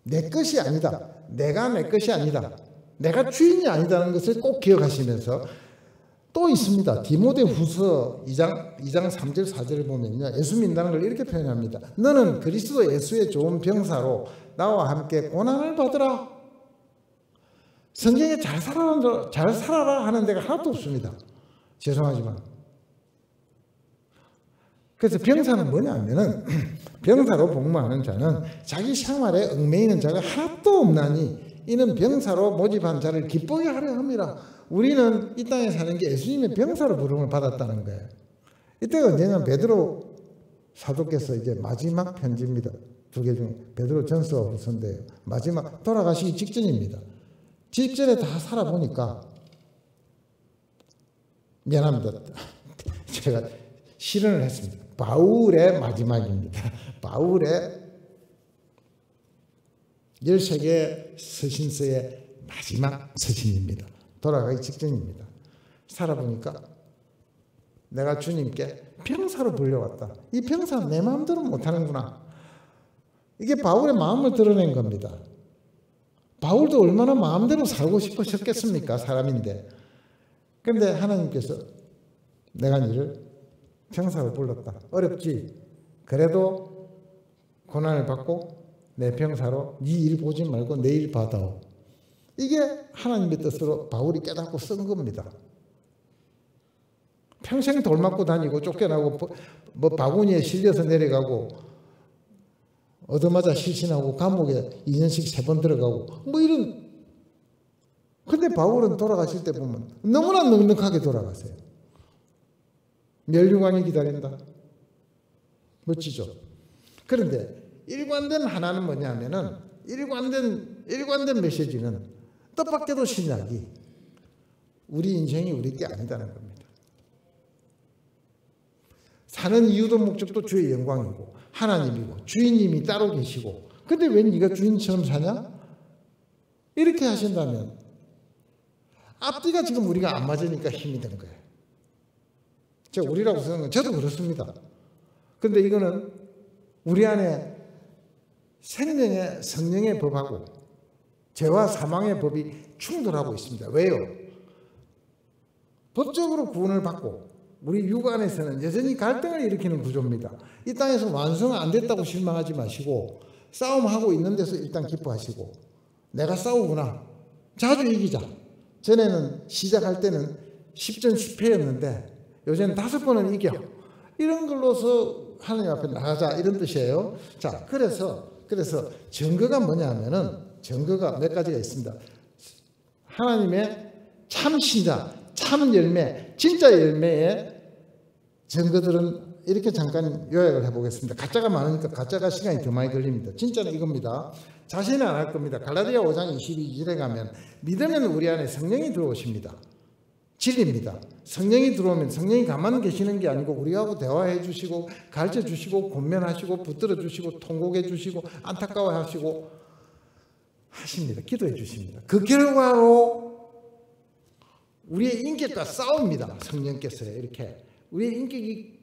Speaker 2: 내 것이 아니다. 내가 내 것이 아니다. 내가 주인이 아니다는 것을 꼭 기억하시면서, 또 있습니다. 디모데 후서 2장 3절 4절을 보면요, 예수 믿는다는 걸 이렇게 표현합니다. 너는 그리스도 예수의 좋은 병사로 나와 함께 고난을 받으라. 성경에 잘 살아라 하는 데가 하나도 없습니다. 죄송하지만. 그래서 병사는 뭐냐면은, 병사로 복무하는 자는 자기 생활에 얽매이는 자가 하나도 없나니 이는 병사로 모집한 자를 기쁘게 하려 합니다. 우리는 이 땅에 사는 게 예수님의 병사로 부름을 받았다는 거예요. 이때가 언제냐면 베드로 사도께서 이제 마지막 편지입니다. 두 개 중에 베드로 전서와 후서인데요. 마지막 돌아가시기 직전입니다. 직전에 다 살아보니까, 미안합니다. 제가 실언을 했습니다. 바울의 마지막입니다. 바울의 13개 서신서의 마지막 서신입니다. 돌아가기 직전입니다. 살아보니까 내가 주님께 병사로 불려왔다. 이 병사는 내 마음대로 못하는구나. 이게 바울의 마음을 드러낸 겁니다. 바울도 얼마나 마음대로 살고 싶으셨겠습니까? 사람인데. 그런데 하나님께서 내가 너를 병사로 불렀다. 어렵지? 그래도 고난을 받고 내 병사로 네 일 보지 말고 내 일 받아오. 이게 하나님의 뜻으로 바울이 깨닫고 쓴 겁니다. 평생 돌 맞고 다니고 쫓겨나고 뭐 바구니에 실려서 내려가고 얻어맞아 실신하고 감옥에 2년씩 3번 들어가고 뭐 이런. 근데 바울은 돌아가실 때 보면 너무나 넉넉하게 돌아가세요. 멸류관이 기다린다. 멋지죠? 그런데 일관된 하나는 뭐냐면은, 일관된 메시지는 뜻밖에도 신약이 우리 인생이 우리 게 아니다는 겁니다. 사는 이유도 목적도 주의 영광이고 하나님이고 주인님이 따로 계시고, 근데 왜 네가 주인처럼 사냐? 이렇게 하신다면 앞뒤가 지금 우리가 안 맞으니까 힘이 든 거예요. 제가 우리라고 쓰는 건 저도 그렇습니다. 근데 이거는 우리 안에 생명의 성령의 법하고 죄와 사망의 법이 충돌하고 있습니다. 왜요? 법적으로 구원을 받고 우리 육 안에서는 여전히 갈등을 일으키는 구조입니다. 이 땅에서 완성 안 됐다고 실망하지 마시고 싸움하고 있는 데서 일단 기뻐하시고, 내가 싸우구나. 자주 이기자. 전에는 시작할 때는 10전 10패였는데 요새는 5번은 이겨. 이런 걸로서 하나님 앞에 나가자, 이런 뜻이에요. 자, 그래서 증거가 뭐냐 하면은, 증거가 몇 가지가 있습니다. 하나님의 참 신자, 참 열매, 진짜 열매의 증거들은 이렇게 잠깐 요약을 해보겠습니다. 가짜가 많으니까 가짜가 시간이 더 많이 걸립니다. 진짜는 이겁니다. 자신은 안 할 겁니다. 갈라디아 5장 22절에 가면 믿으면 우리 안에 성령이 들어오십니다. 진리입니다. 성령이 들어오면 성령이 가만 계시는 게 아니고 우리하고 대화해 주시고 가르쳐 주시고 권면하시고 붙들어 주시고 통곡해 주시고 안타까워 하시고 하십니다. 기도해 주십니다. 그 결과로 우리의 인격과 싸웁니다. 성령께서 이렇게 우리의 인격이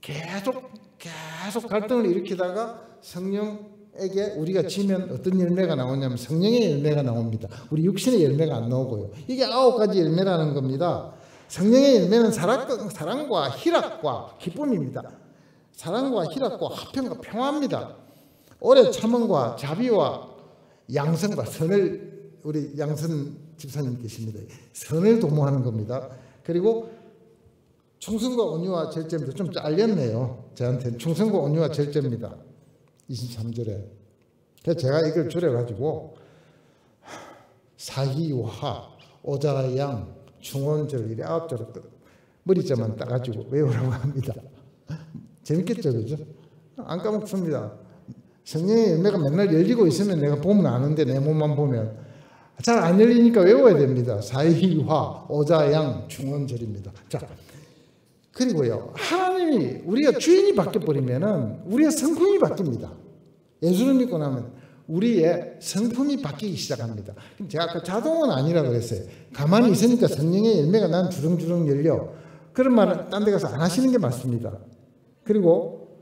Speaker 2: 계속 갈등을 일으키다가 성령에게 우리가 지면 어떤 열매가 나오냐면 성령의 열매가 나옵니다. 우리 육신의 열매가 안 나오고요. 이게 9가지 열매라는 겁니다. 성령의 열매는 사랑과 희락과 기쁨입니다. 사랑과 희락과 화평과 평화입니다. 오래 참음과 자비와 양선과 선을, 우리 양선 집사님 계십니다. 선을 도모하는 겁니다. 그리고 충성과 온유와 절제입니다. 좀 잘렸네요. 저한테는 충성과 온유와 절제입니다. 23절에. 그래서 제가 이걸 줄여가지고 사희와 오자양 중원절 이래 9절을 머리자만 따가지고 외우라고 합니다. 재밌겠죠, 그죠? 안 까먹습니다. 성령의 열매가 맨날 열리고 있으면 내가 보면 아는데 내 몸만 보면 잘 안 열리니까 외워야 됩니다. 사희와 오자양 중원절입니다. 자, 그리고요, 하나님이 우리가 주인이 바뀌어버리면은 우리의 성품이 바뀝니다. 예수를 믿고 나면 우리의 성품이 바뀌기 시작합니다. 제가 아까 자동은 아니라고 그랬어요. 가만히 있으니까 성령의 열매가 난 주렁주렁 열려. 그런 말은 딴 데 가서 안 하시는 게 맞습니다. 그리고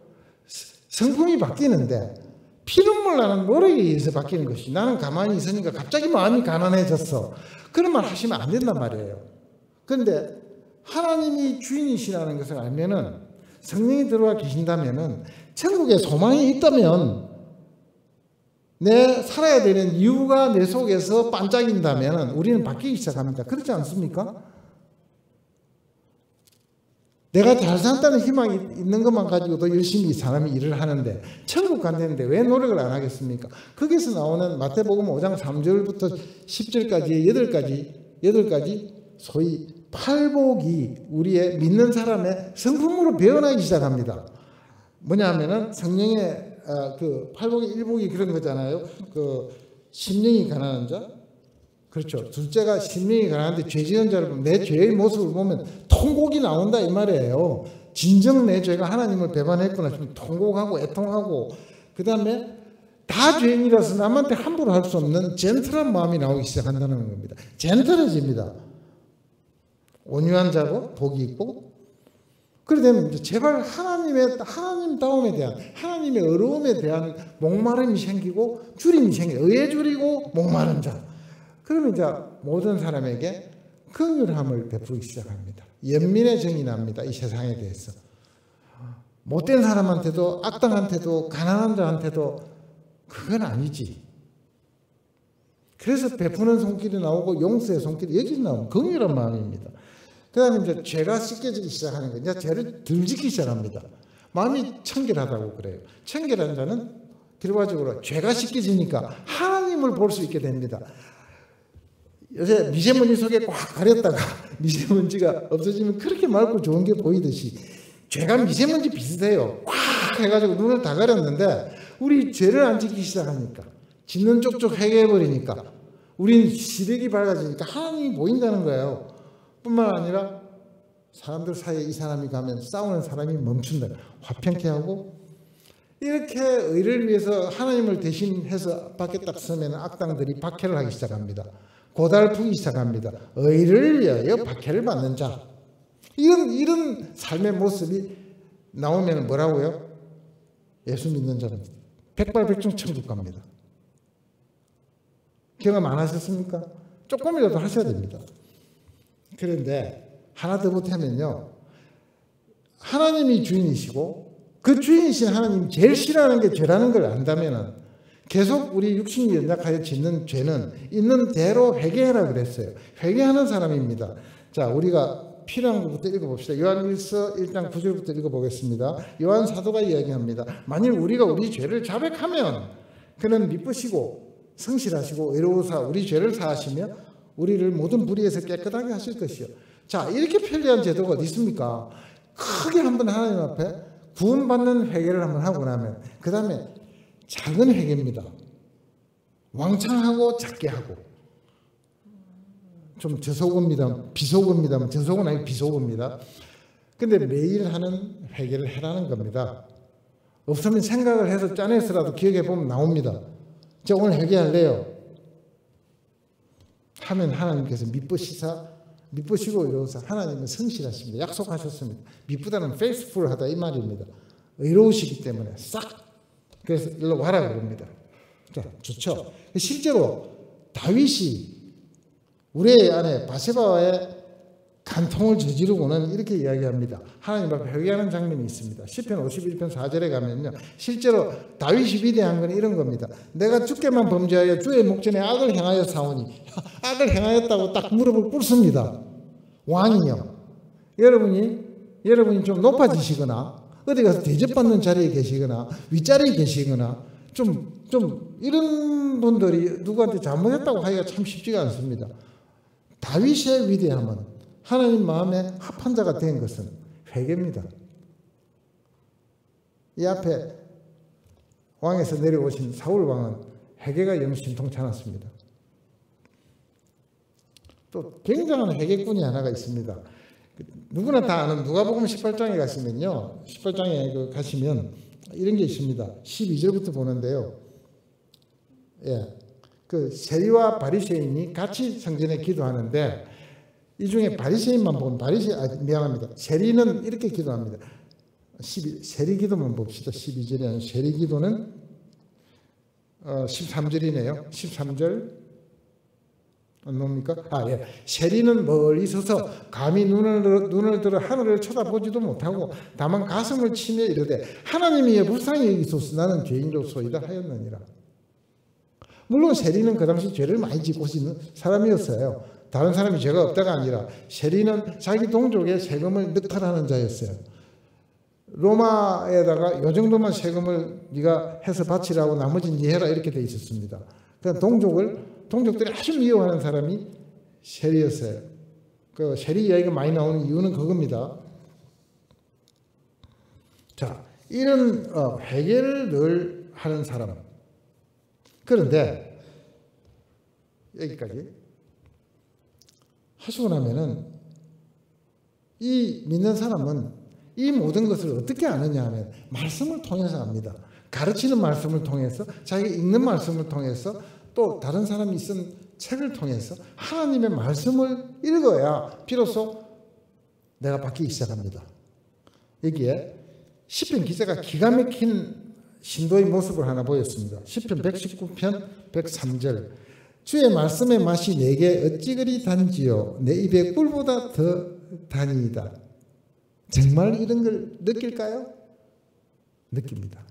Speaker 2: 성품이 바뀌는데 피눈물 나는 노력에 의해서 바뀌는 것이, 나는 가만히 있으니까 갑자기 마음이 가난해졌어. 그런 말 하시면 안 된단 말이에요. 그런데 하나님이 주인이시라는 것을 알면은, 성령이 들어와 계신다면은, 천국에 소망이 있다면, 내 살아야 되는 이유가 내 속에서 반짝인다면 우리는 바뀌기 시작합니다. 그렇지 않습니까? 내가 잘 산다는 희망이 있는 것만 가지고도 열심히 사람이 일을 하는데 천국 간다는데 왜 노력을 안 하겠습니까? 거기서 나오는 마태복음 5장 3절부터 10절까지의 8가지 소위 팔복이 우리의 믿는 사람의 성품으로 배어나기 시작합니다. 뭐냐 하면은 성령의 그 팔복의 일복이 그런 거잖아요. 그 심령이 가난한 자, 그렇죠. 둘째가 심령이 가난한데 죄 지은 자를 보면 내 죄의 모습을 보면 통곡이 나온다 이 말이에요. 진정 내 죄가 하나님을 배반했구나 싶으면 통곡하고 애통하고, 그 다음에 다 죄인이라서 남한테 함부로 할 수 없는 젠틀한 마음이 나오기 시작한다는 겁니다. 젠틀해집니다. 온유한 자고 복이 있고, 그러면 이제 제발 하나님 다움에 대한, 하나님의 어려움에 대한 목마름이 생기고 줄임이 생겨. 의에 줄이고 목마른 자. 그러면 이제 모든 사람에게 긍휼함을 베풀기 시작합니다. 연민의 정이 납니다. 이 세상에 대해서. 못된 사람한테도, 악당한테도, 가난한 자한테도 그건 아니지. 그래서 베푸는 손길이 나오고 용서의 손길이 여기 나오고 긍휼한 마음입니다. 그 다음에 이제 죄가 씻겨지기 시작하는 거예요. 이제 죄를 덜 짓기 시작합니다. 마음이 청결하다고 그래요. 청결한 자는 결과적으로 죄가 씻겨지니까 하나님을 볼 수 있게 됩니다. 요새 미세먼지 속에 꽉 가렸다가 미세먼지가 없어지면 그렇게 맑고 좋은 게 보이듯이 죄가 미세먼지 비슷해요. 꽉 해가지고 눈을 다 가렸는데 우리 죄를 안 지키기 시작하니까, 짓는 쪽쪽 해결해버리니까 우린 시력이 밝아지니까 하나님이 보인다는 거예요. 뿐만 아니라 사람들 사이에 이 사람이 가면 싸우는 사람이 멈춘다. 화평케 하고, 이렇게 의를 위해서 하나님을 대신해서 밖에 딱 서면 악당들이 박해를 하기 시작합니다. 고달프기 시작합니다. 의를 위하여 박해를 받는 자. 이런 삶의 모습이 나오면 뭐라고요? 예수 믿는 자는 백발백중 천국 갑니다. 경험 안 하셨습니까? 조금이라도 하셔야 됩니다. 그런데 하나 더 보태면요, 하나님이 주인이시고 그 주인이신 하나님이 제일 싫어하는 게 죄라는 걸 안다면 계속 우리 육신이 연약하여 짓는 죄는 있는 대로 회개하라 그랬어요. 회개하는 사람입니다. 자, 우리가 필요한 것부터 읽어봅시다. 요한일서 1장 9절부터 읽어보겠습니다. 요한 사도가 이야기합니다. 만일 우리가 우리 죄를 자백하면 그는 미쁘시고 성실하시고 의로우사 우리 죄를 사하시며 우리를 모든 불의에서 깨끗하게 하실 것이요. 자, 이렇게 편리한 제도가 어디 있습니까? 크게 한번 하나님 앞에 구원받는 회개를 한번 하고 나면 그 다음에 작은 회개입니다. 왕창하고 작게 하고 좀 저속입니다. 비속입니다. 저속은 아니고 비속입니다. 근데 매일 하는 회개를 해라는 겁니다. 없으면 생각을 해서 짜내서라도 기억해 보면 나옵니다. 저 오늘 회개할래요. 하면 하나님께서 미쁘시고 이러면서 하나님은 성실하십니다. 약속하셨습니다. 미쁘다는 faithful하다 이 말입니다. 의로우시기 때문에 싹 그래서 일로 와라 그럽니다. 자, 좋죠. 실제로 다윗이 우리 안에 바세바와의 간통을 저지르고는 이렇게 이야기합니다. 하나님 앞에 회개하는 장면이 있습니다. 시편 51편 4절에 가면요. 실제로 다윗이 위대한 건 이런 겁니다. 내가 주께만 범죄하여 주의 목전에 악을 행하여 사오니 악을 행하였다고 딱 무릎을 꿇습니다. 왕이요. 여러분이 좀 높아지시거나 어디 가서 대접받는 자리에 계시거나 윗자리에 계시거나 좀 이런 분들이 누구한테 잘못했다고 하기가 참 쉽지가 않습니다. 다윗의 위대함은 하나님 마음에 합한 자가 된 것은 회개입니다. 이 앞에 왕에서 내려오신 사울 왕은 회개가 영 신통치 않았습니다. 또 굉장한 회개꾼이 하나가 있습니다. 누구나 다 아는 누가복음 18장에 가시면요. 18장에 가시면 이런 게 있습니다. 12절부터 보는데요. 예. 그 세리와 바리새인이 같이 성전에 기도하는데 이 중에 바리새인만 보면 미안합니다. 세리는 이렇게 기도합니다. 세리 기도만 봅시다. 12절이 아니라 세리 기도는 13절이네요. 13절 뭡니까? 예. 세리는 멀리 서서 감히 눈을 들어 하늘을 쳐다보지도 못하고 다만 가슴을 치며 이르되 하나님이여 불쌍히 여기소서 나는 죄인로소이다 하였느니라. 물론 세리는 그 당시 죄를 많이 짓고 있는 사람이었어요. 다른 사람이 죄가 없다가 아니라 세리는 자기 동족의 세금을 늑탈하는 자였어요. 로마에다가 이 정도만 세금을 네가 해서 바치라고 나머지는 네 해라 이렇게 돼 있었습니다. 그러니까 동족들이 아주 미워하는 사람이 세리였어요. 그 세리 이야기가 많이 나오는 이유는 그겁니다. 자, 이런 회개를 늘 하는 사람. 그런데 여기까지 하시고 나면은 이 믿는 사람은 이 모든 것을 어떻게 아느냐 하면 말씀을 통해서 압니다. 가르치는 말씀을 통해서 자기가 읽는 말씀을 통해서 또 다른 사람이 쓴 책을 통해서 하나님의 말씀을 읽어야 비로소 내가 바뀌기 시작합니다. 여기에 시편 기자가 기가 막힌 신도의 모습을 하나 보였습니다. 시편 119편 103절 주의 말씀의 맛이 내게 어찌 그리 단지요 내 입에 꿀보다 더 다니이다. 정말 이런 걸 느낄까요? 느낍니다.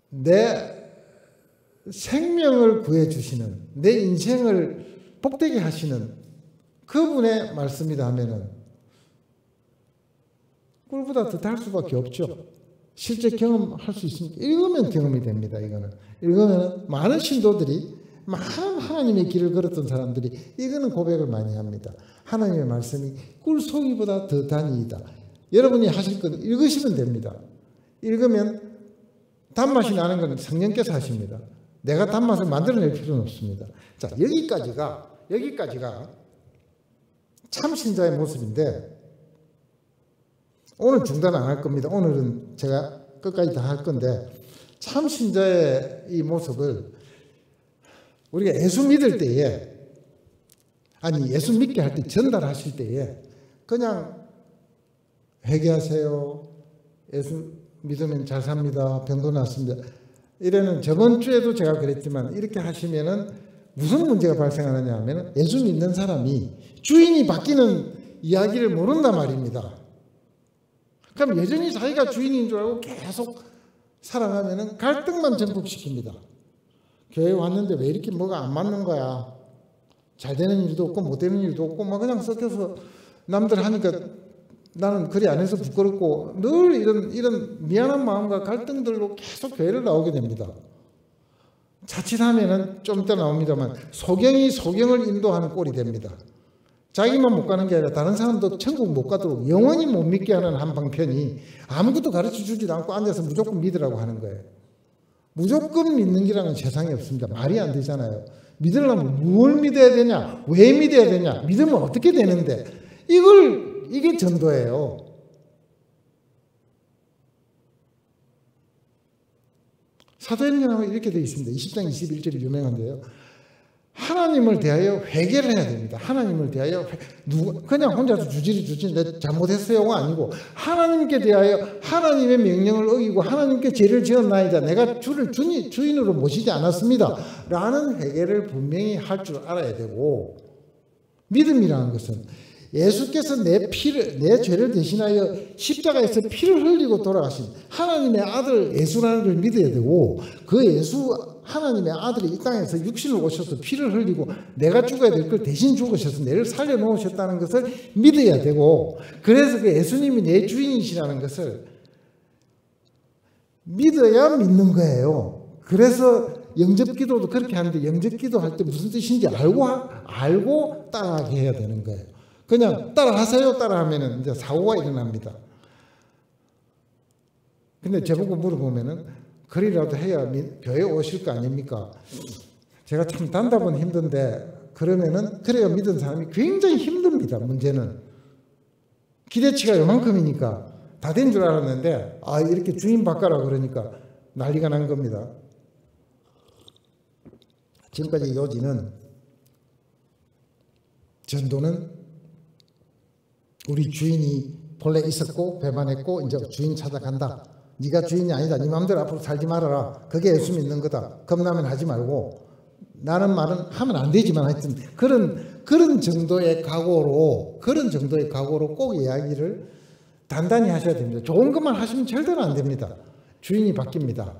Speaker 2: 내 생명을 구해주시는 내 인생을 복되게 하시는 그분의 말씀이다 하면은 꿀보다 더 달 수밖에 없죠. 실제 경험할 수 있습니다. 읽으면 경험이 됩니다. 이거는 읽으면 많은 신도들이 많은 하나님의 길을 걸었던 사람들이 이거는 고백을 많이 합니다. 하나님의 말씀이 꿀송이보다 더 다니이다. 여러분이 하실 건 읽으시면 됩니다. 읽으면 단맛이 나는 건 성령께서 하십니다. 내가 단맛을 만들어낼 필요는 없습니다. 자, 여기까지가 참신자의 모습인데 오늘 중단 안 할 겁니다. 오늘은 제가 끝까지 다 할 건데 참신자의 이 모습을 우리가 예수 믿을 때에 예수 믿게 할 때 전달하실 때에 그냥 회개하세요. 예수 믿으면 잘 삽니다. 병도 낫습니다. 이래는 저번 주에도 제가 그랬지만 이렇게 하시면은 무슨 문제가 발생하느냐 하면 예수 믿는 사람이 주인이 바뀌는 이야기를 모른단 말입니다. 그럼 여전히 자기가 주인인 줄 알고 계속 살아가면은 갈등만 증폭시킵니다. 교회 왔는데 왜 이렇게 뭐가 안 맞는 거야? 잘 되는 일도 없고 못 되는 일도 없고 막 그냥 섞여서 남들 하니까 나는 그리 안 해서 부끄럽고 늘 이런 미안한 마음과 갈등들로 계속 교회를 나오게 됩니다. 자칫하면은 좀 이따 나옵니다만 소경이 소경을 인도하는 꼴이 됩니다. 자기만 못 가는 게 아니라 다른 사람도 천국 못 가도록 영원히 못 믿게 하는 한방편이 아무것도 가르쳐 주지도 않고 앉아서 무조건 믿으라고 하는 거예요. 무조건 믿는 기라는 세상에 없습니다. 말이 안 되잖아요. 믿으려면 뭘 믿어야 되냐? 왜 믿어야 되냐? 믿으면 어떻게 되는데? 이게 전도예요. 사도행전에 이렇게 되어 있습니다. 20장 21절이 유명한데요. 하나님을 대하여 회개를 해야 됩니다. 하나님을 대하여 그냥 혼자서 주지리 내 잘못했어요가 아니고 하나님께 대하여 하나님의 명령을 어기고 하나님께 죄를 지었나이다. 내가 주를 주인으로 모시지 않았습니다. 라는 회개를 분명히 할 줄 알아야 되고, 믿음이라는 것은 예수께서 내 죄를 대신하여 십자가에서 피를 흘리고 돌아가신 하나님의 아들 예수라는 걸 믿어야 되고, 그 예수 하나님의 아들이 이 땅에서 육신을 오셔서 피를 흘리고 내가 죽어야 될 걸 대신 죽으셔서 내를 살려놓으셨다는 것을 믿어야 되고, 그래서 그 예수님이 내 주인이시라는 것을 믿어야 믿는 거예요. 그래서 영접기도도 그렇게 하는데, 영접기도 할 때 무슨 뜻인지 알고 따라하게 해야 되는 거예요. 그냥 따라하세요 따라하면은 이제 사고가 일어납니다. 근데 제보고 물어보면은 그리라도 해야 교회에 오실 거 아닙니까? 제가 참 단답은 힘든데, 그러면은 그래야 믿은 사람이 굉장히 힘듭니다. 문제는 기대치가 요만큼이니까 다 된 줄 알았는데 이렇게 주인 바꿔라 그러니까 난리가 난 겁니다. 지금까지 요지는 전도는 우리 주인이 본래 있었고 배반했고 이제 주인 찾아간다. 네가 주인이 아니다. 네 마음대로 앞으로 살지 말아라. 그게 예수 믿는 거다. 겁나면 하지 말고. 나는 말은 하면 안 되지만 하여튼 그런 정도의 각오로 꼭 이야기를 단단히 하셔야 됩니다. 좋은 것만 하시면 절대로 안 됩니다. 주인이 바뀝니다.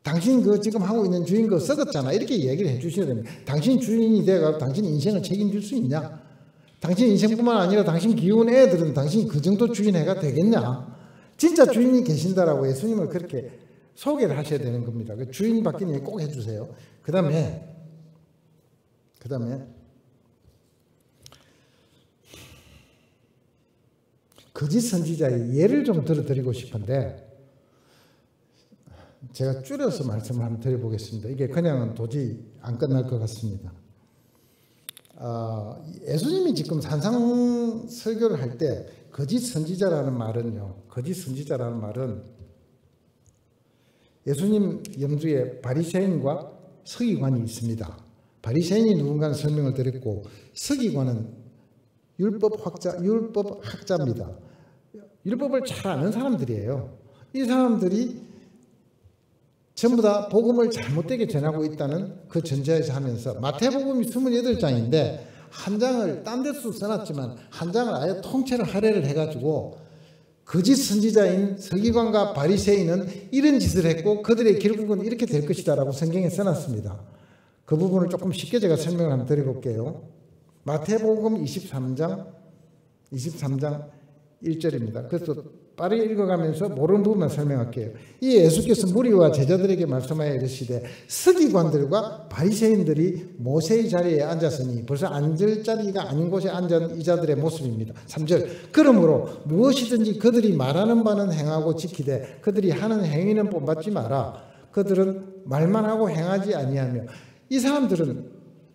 Speaker 2: 당신 지금 하고 있는 주인 썩었잖아. 이렇게 얘기를 해 주셔야 됩니다. 당신 주인이 돼가지고 당신 인생을 책임질 수 있냐? 당신 인생뿐만 아니라 당신 키운 애들은 당신 그 정도 주인 애가 되겠냐? 진짜 주인이 계신다라고 예수님을 그렇게 소개를 하셔야 되는 겁니다. 주인 바뀌는 얘기 꼭 해주세요. 그 다음에 거짓 선지자의 예를 좀 들어드리고 싶은데, 제가 줄여서 말씀을 한번 드려보겠습니다. 이게 그냥은 도저히 안 끝날 것 같습니다. 예수님이 지금 산상 설교를 할 때 거짓 선지자라는 말은 예수님 염두에 바리새인과 서기관이 있습니다. 바리새인이 누군가는 설명을 드렸고, 서기관은 율법 학자입니다. 율법을 잘 아는 사람들이에요. 이 사람들이 전부 다 복음을 잘못되게 전하고 있다는 그 전제에서 하면서, 마태복음이 28장인데 한 장을 딴 데서 써놨지만 한 장을 아예 통째로 할애를 해가지고 거짓 선지자인 서기관과 바리새인은 이런 짓을 했고 그들의 결국은 이렇게 될 것이다 라고 성경에 써놨습니다. 그 부분을 조금 쉽게 제가 설명을 한번 드려볼게요. 마태복음 23장 1절입니다. 그래서 빠르게 읽어가면서 모르는 부분만 설명할게요. 이 예수께서 무리와 제자들에게 말씀하여 이르시되, 서기관들과 바리새인들이 모세의 자리에 앉았으니, 벌써 앉을 자리가 아닌 곳에 앉은 이자들의 모습입니다. 3절, 그러므로 무엇이든지 그들이 말하는 바는 행하고 지키되 그들이 하는 행위는 본받지 마라. 그들은 말만 하고 행하지 아니하며. 이 사람들은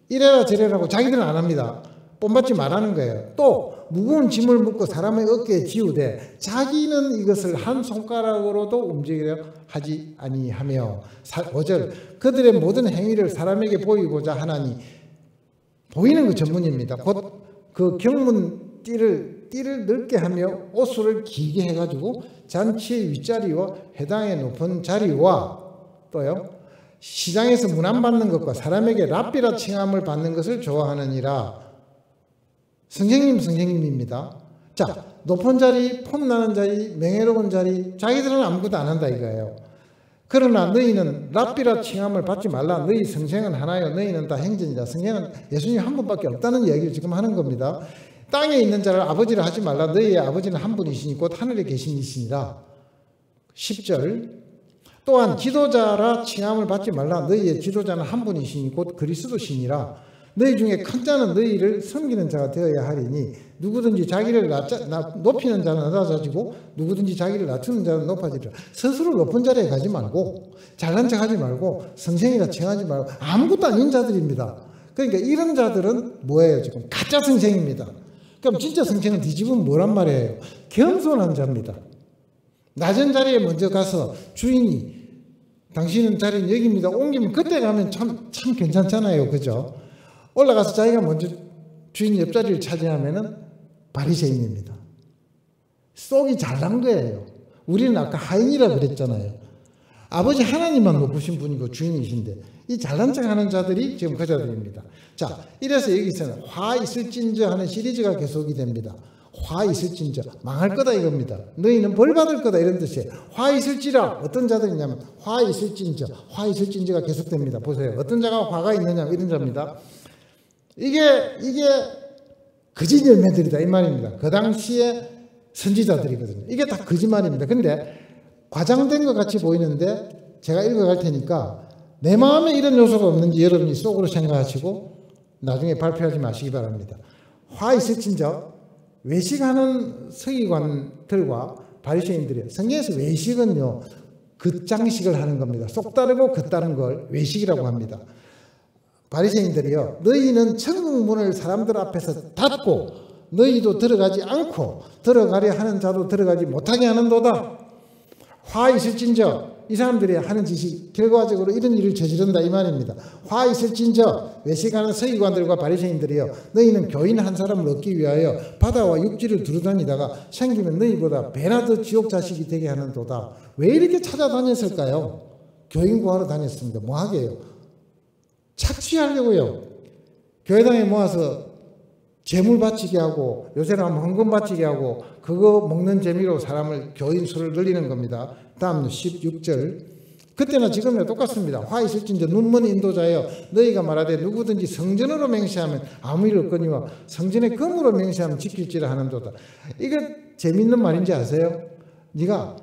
Speaker 2: 이래라 저래라고 자기들은 안 합니다. 본받지 말라는 거예요. 또 무거운 짐을 묶고 사람의 어깨에 지우되 자기는 이것을 한 손가락으로도 움직이려 하지 아니하며. 5절, 그들의 모든 행위를 사람에게 보이고자 하나니. 보이는 거 전문입니다. 곧 그 경문 띠를 넓게 하며 옷수를 길게 해가지고 잔치의 윗자리와 회당의 높은 자리와, 또요, 시장에서 문안 받는 것과 사람에게 랍비라 칭함을 받는 것을 좋아하느니라. 선생님입니다. 자, 높은 자리, 폼나는 자리, 명예로운 자리, 자기들은 아무것도 안 한다 이거예요. 그러나 너희는 랍비라 칭함을 받지 말라. 너희 성생은 하나요, 너희는 다 행전이다. 성생은 예수님 한 분밖에 없다는 이야기를 지금 하는 겁니다. 땅에 있는 자를 아버지라 하지 말라. 너희의 아버지는 한 분이시니 곧 하늘에 계신 이시니라. 10절, 또한 지도자라 칭함을 받지 말라. 너희의 지도자는 한 분이시니 곧 그리스도 신이라. 너희 중에 큰 자는 너희를 섬기는 자가 되어야 하리니 누구든지 자기를 높이는 자는 낮아지고 누구든지 자기를 낮추는 자는 높아지리라. 스스로 높은 자리에 가지 말고 잘난 척하지 말고 성생이라 칭하지 말고 아무것도 아닌 자들입니다. 그러니까 이런 자들은 뭐예요? 지금 가짜 성생입니다. 그럼 진짜 성생은 뒤집으면 뭐란 말이에요? 겸손한 자입니다. 낮은 자리에 먼저 가서 주인이 당신은 자리는 여기입니다. 옮기면 그때 가면 참 괜찮잖아요. 그죠? 올라가서 자기가 먼저 주인 옆자리를 차지하면은 바리새인입니다. 쏙이 잘난 거예요. 우리는 아까 하인이라 그랬잖아요. 아버지 하나님만 높으신 분이고 주인이신데 이 잘난 척하는 자들이 지금 그 자들입니다. 자, 이래서 여기서는 화 있을진저 하는 시리즈가 계속이 됩니다. 화 있을진저 망할 거다 이겁니다. 너희는 벌 받을 거다 이런 뜻이에요. 화 있을지라 어떤 자들이냐면 화 있을진저 화 있을진저가 계속됩니다. 보세요. 어떤 자가 화가 있느냐 이런 자입니다. 이게 거짓 열매들이다 이 말입니다. 그 당시에 선지자들이거든요. 이게 다 거짓말입니다. 근데 과장된 것 같이 보이는데 제가 읽어갈 테니까 내 마음에 이런 요소가 없는지 여러분이 속으로 생각하시고 나중에 발표하지 마시기 바랍니다. 화 있을진저 외식하는 서기관들과 바리새인들이에요. 성경에서 외식은요 겉장식을 하는 겁니다. 속 다르고 겉다른 걸 외식이라고 합니다. 바리새인들이요 너희는 천국문을 사람들 앞에서 닫고 너희도 들어가지 않고 들어가려 하는 자도 들어가지 못하게 하는도다. 화 있을진저 이 사람들이 하는 짓이 결과적으로 이런 일을 저지른다 이 말입니다. 화 있을진저 외식하는 서기관들과 바리새인들이여 너희는 교인 한 사람을 얻기 위하여 바다와 육지를 두루다니다가 생기면 너희보다 배나 더 지옥 자식이 되게 하는도다. 왜 이렇게 찾아다녔을까요? 교인 구하러 다녔습니다. 뭐 하게요? 착취하려고요. 교회당에 모아서 재물 바치게 하고 요새는 헌금 바치게 하고 그거 먹는 재미로 사람을 교인 수를 늘리는 겁니다. 다음 16절 그때나 지금이나 똑같습니다. 화 있을진저 눈먼 인도자여 너희가 말하되 누구든지 성전으로 맹세하면 아무 일 없거니와 성전의 금으로 맹세하면 지킬지라 하는도다. 이거 재밌는 말인지 아세요? 네가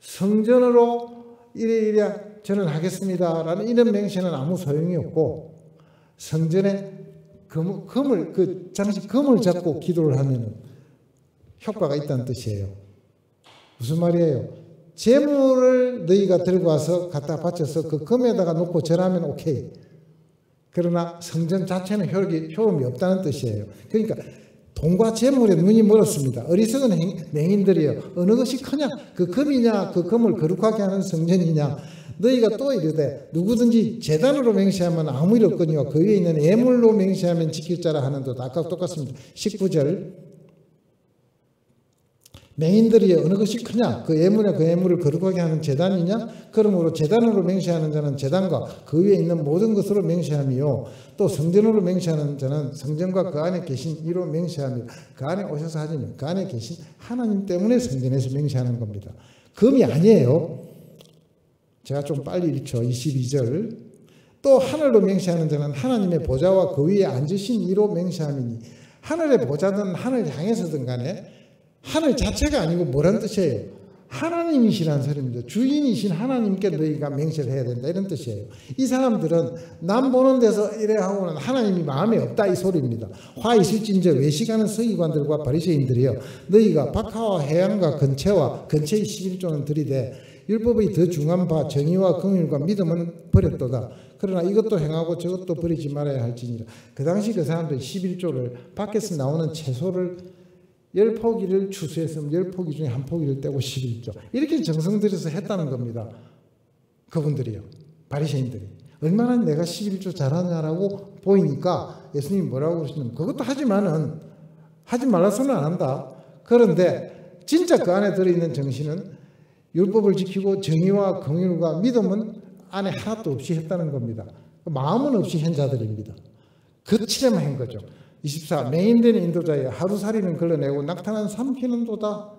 Speaker 2: 성전으로 이래 저는 하겠습니다 라는 이런 맹세는 아무 소용이 없고 성전에 금을 그 장식 금을 잡고 기도를 하면 효과가 있다는 뜻이에요. 무슨 말이에요? 재물을 너희가 들고 와서 갖다 바쳐서 그 금에다가 놓고 절하면 오케이. 그러나 성전 자체는 효험이 없다는 뜻이에요. 그러니까 돈과 재물에 눈이 멀었습니다. 어리석은 맹인들이요. 어느 것이 크냐? 그 금이냐? 그 금을 거룩하게 하는 성전이냐? 너희가 또 이르되 누구든지 제단으로 맹세하면 아무 일 없거니와 그 위에 있는 예물로 맹세하면 지킬 자라 하는도다. 아까 똑같습니다. 19절 맹인들이 어느 것이 크냐? 그 예물에 그 예물을 거룩하게 하는 제단이냐? 그러므로 제단으로 맹세하는 자는 제단과 그 위에 있는 모든 것으로 맹세하며 또 성전으로 맹세하는 자는 성전과 그 안에 계신 이로 맹세하며 그 안에 오셔서 하시니 그 안에 계신 하나님 때문에 성전에서 맹세하는 겁니다. 금이 아니에요. 제가 좀 빨리 읽죠. 22절 또 하늘로 맹세하는 자는 하나님의 보좌와 그 위에 앉으신 이로 맹세함이니 하늘의 보좌든 하늘 향해서든 간에 하늘 자체가 아니고 뭐란 뜻이에요? 하나님이시라는 소리입니다. 주인이신 하나님께 너희가 맹세를 해야 된다 이런 뜻이에요. 이 사람들은 남 보는 데서 이래 하고는 하나님이 마음에 없다 이 소리입니다. 화 있을진저 외식하는 서기관들과 바리새인들이여 너희가 박하와 해양과 근체의 11조는 들이되 율법의 더 중한 바 정의와 긍휼과 믿음은 버렸도다. 그러나 이것도 행하고 저것도 버리지 말아야 할지니라. 그 당시 그 사람들이 11조를 밖에서 나오는 채소를 10포기를 추수했으면 10포기 중에 한 포기를 떼고 11조 이렇게 정성 들여서 했다는 겁니다. 그분들이요. 바리새인들이. 얼마나 내가 11조 잘하냐라고 보이니까 예수님이 뭐라고 그러시냐면 그것도 하지만은 하지 말라서는 안 한다. 그런데 진짜 그 안에 들어있는 정신은 율법을 지키고 정의와 긍휼과 믿음은 안에 하나도 없이 했다는 겁니다. 마음은 없이 한 자들입니다. 거칠에만 한 거죠. 24 맹인된 인도자여 하루살이는 걸러내고 낙타는 삼키는 도다.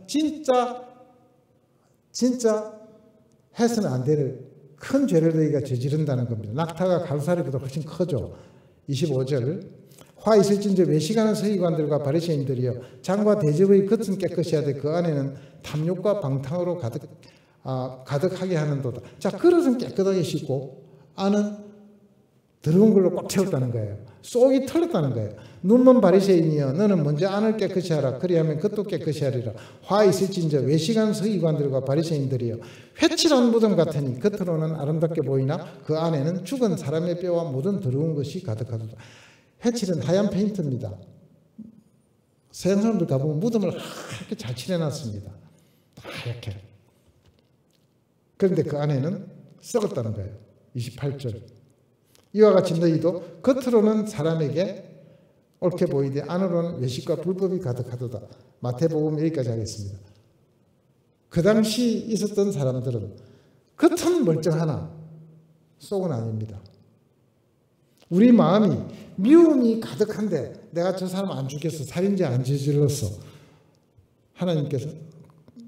Speaker 2: 진짜 해서는 안 될 큰 죄를 너희가 저지른다는 겁니다. 낙타가 가루살이보다 훨씬 크죠. 25절 화 있을진저 외식하는 서기관들과 바리새인들이여 장과 대접의 겉은 깨끗이 하되 그 안에는 탐욕과 방탕으로 가득 가득하게 하는도다. 자, 그릇은 깨끗하게 씻고 안은 더러운 걸로 꽉 채웠다는 거예요. 속이 털렸다는 거예요. 눈먼 바리새인이여 너는 먼저 안을 깨끗이 하라. 그리하면 겉도 깨끗이 하리라. 화 있을진저 외식한 서기관들과 바리새인들이여 회칠한 무덤 같으니 겉으로는 아름답게 보이나 그 안에는 죽은 사람의 뼈와 모든 더러운 것이 가득하도다. 회칠은 하얀 페인트입니다. 서양 사람들 가보면 무덤을 하얗게 잘 칠해놨습니다. 하얗게. 그런데 그 안에는 썩었다는 거예요. 28절. 이와 같이 너희도 겉으로는 사람에게 옳게 보이되 안으로는 외식과 불법이 가득하도다. 마태복음 여기까지 하겠습니다. 그 당시 있었던 사람들은 겉은 멀쩡하나 속은 아닙니다. 우리 마음이 미움이 가득한데 내가 저 사람 안 죽였어. 살인죄 안 저질렀어. 하나님께서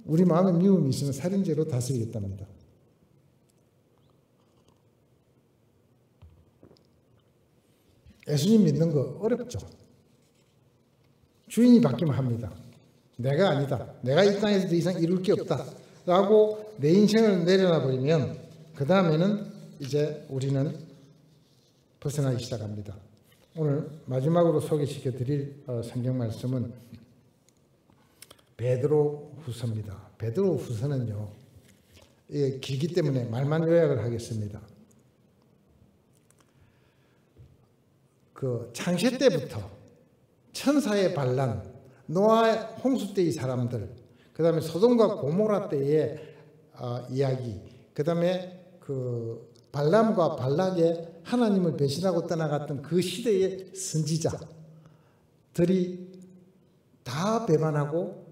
Speaker 2: 우리 마음에 미움이 있으면 살인죄로 다스리겠답니다. 예수님 믿는 거 어렵죠. 주인이 바뀌면 합니다. 내가 아니다. 내가 이 땅에서 더 이상 이룰 게 없다. 라고 내 인생을 내려놔 버리면 그 다음에는 이제 우리는 벗어나기 시작합니다. 오늘 마지막으로 소개시켜 드릴 성경 말씀은 베드로 후서입니다. 베드로 후서는요. 이게 길기 때문에 말만 요약을 하겠습니다. 그 창세 때부터 천사의 반란, 노아 홍수 때의 사람들, 그 다음에 소돔과 고모라 때의 이야기, 그 다음에 그 발람과 발락의 하나님을 배신하고 떠나갔던 그 시대의 선지자들이 다 배반하고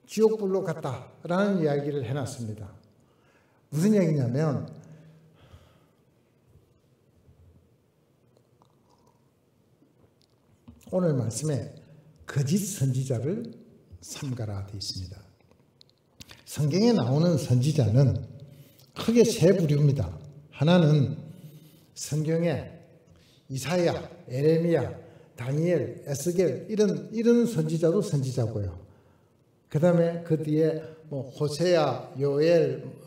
Speaker 2: 지옥불로 갔다라는 이야기를 해놨습니다. 무슨 이야기냐면 오늘 말씀에 거짓 선지자를 삼가라 되어 있습니다. 성경에 나오는 선지자는 크게 세 부류입니다. 하나는 성경에 이사야, 에레미야, 다니엘, 에스겔 이런 선지자도 선지자고요. 그 다음에 그 뒤에 뭐 호세야, 요엘,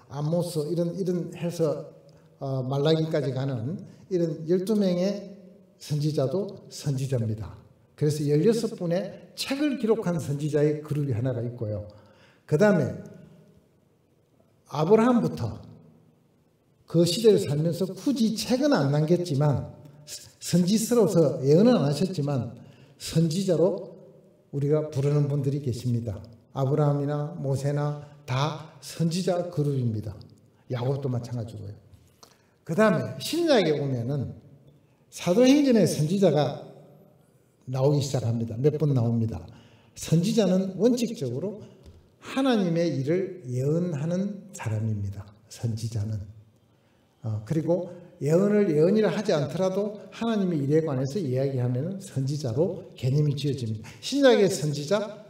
Speaker 2: 아모스 이런 해서 말라기까지 가는 이런 12명의 선지자도 선지자입니다. 그래서 16분의 책을 기록한 선지자의 그룹이 하나가 있고요. 그 다음에 아브라함부터 그 시대를 살면서 굳이 책은 안 남겼지만 선지서로서 예언은 안 하셨지만 선지자로 우리가 부르는 분들이 계십니다. 아브라함이나 모세나 다 선지자 그룹입니다. 야곱도 마찬가지고요. 그 다음에 신약에 오면은 사도행전에 선지자가 나오기 시작합니다. 몇 번 나옵니다. 선지자는 원칙적으로 하나님의 일을 예언하는 사람입니다. 선지자는. 그리고 예언이라 하지 않더라도 하나님의 일에 관해서 이야기하면 선지자로 개념이 지어집니다. 신약의 선지자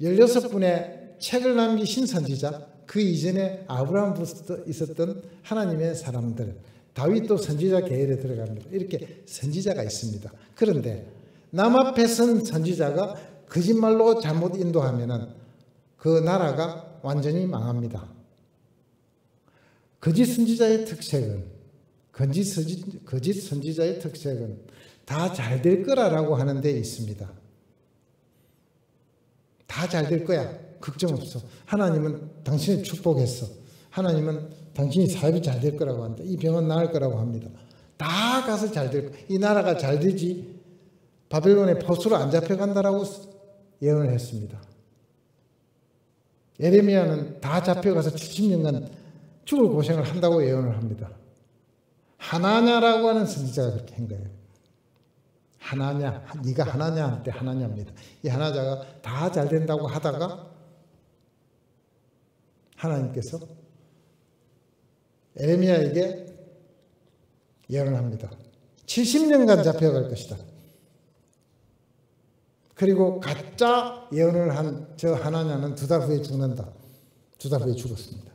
Speaker 2: 16분의 책을 남기신 선지자, 그 이전에 아브라함부터 있었던 하나님의 사람들, 다윗도 선지자 계열에 들어갑니다. 이렇게 선지자가 있습니다. 그런데 남 앞에 선 선지자가 거짓말로 잘못 인도하면 그 나라가 완전히 망합니다. 거짓 선지자의 특색은 다 잘 될 거라고 하는 데 있습니다. 다 잘 될 거야. 걱정 없어. 하나님은 당신을 축복했어. 하나님은 당신이 사업이 잘 될 거라고 한다. 이 병은 나을 거라고 합니다. 다 가서 잘 될 거야. 이 나라가 잘 되지 바벨론의 포수로 안 잡혀간다라고 예언을 했습니다. 예레미야는 다 잡혀가서 70년간 죽을 고생을 한다고 예언을 합니다. 하나냐라고 하는 선지자가 그렇게 한 거예요. 하나냐, 네가 하나냐 할 때 하나냐입니다. 이 하나자가 다 잘 된다고 하다가 하나님께서 에레미야에게 예언을 합니다. 70년간 잡혀갈 것이다. 그리고 가짜 예언을 한 저 하나냐는 2달 후에 죽는다. 2달 후에 죽었습니다.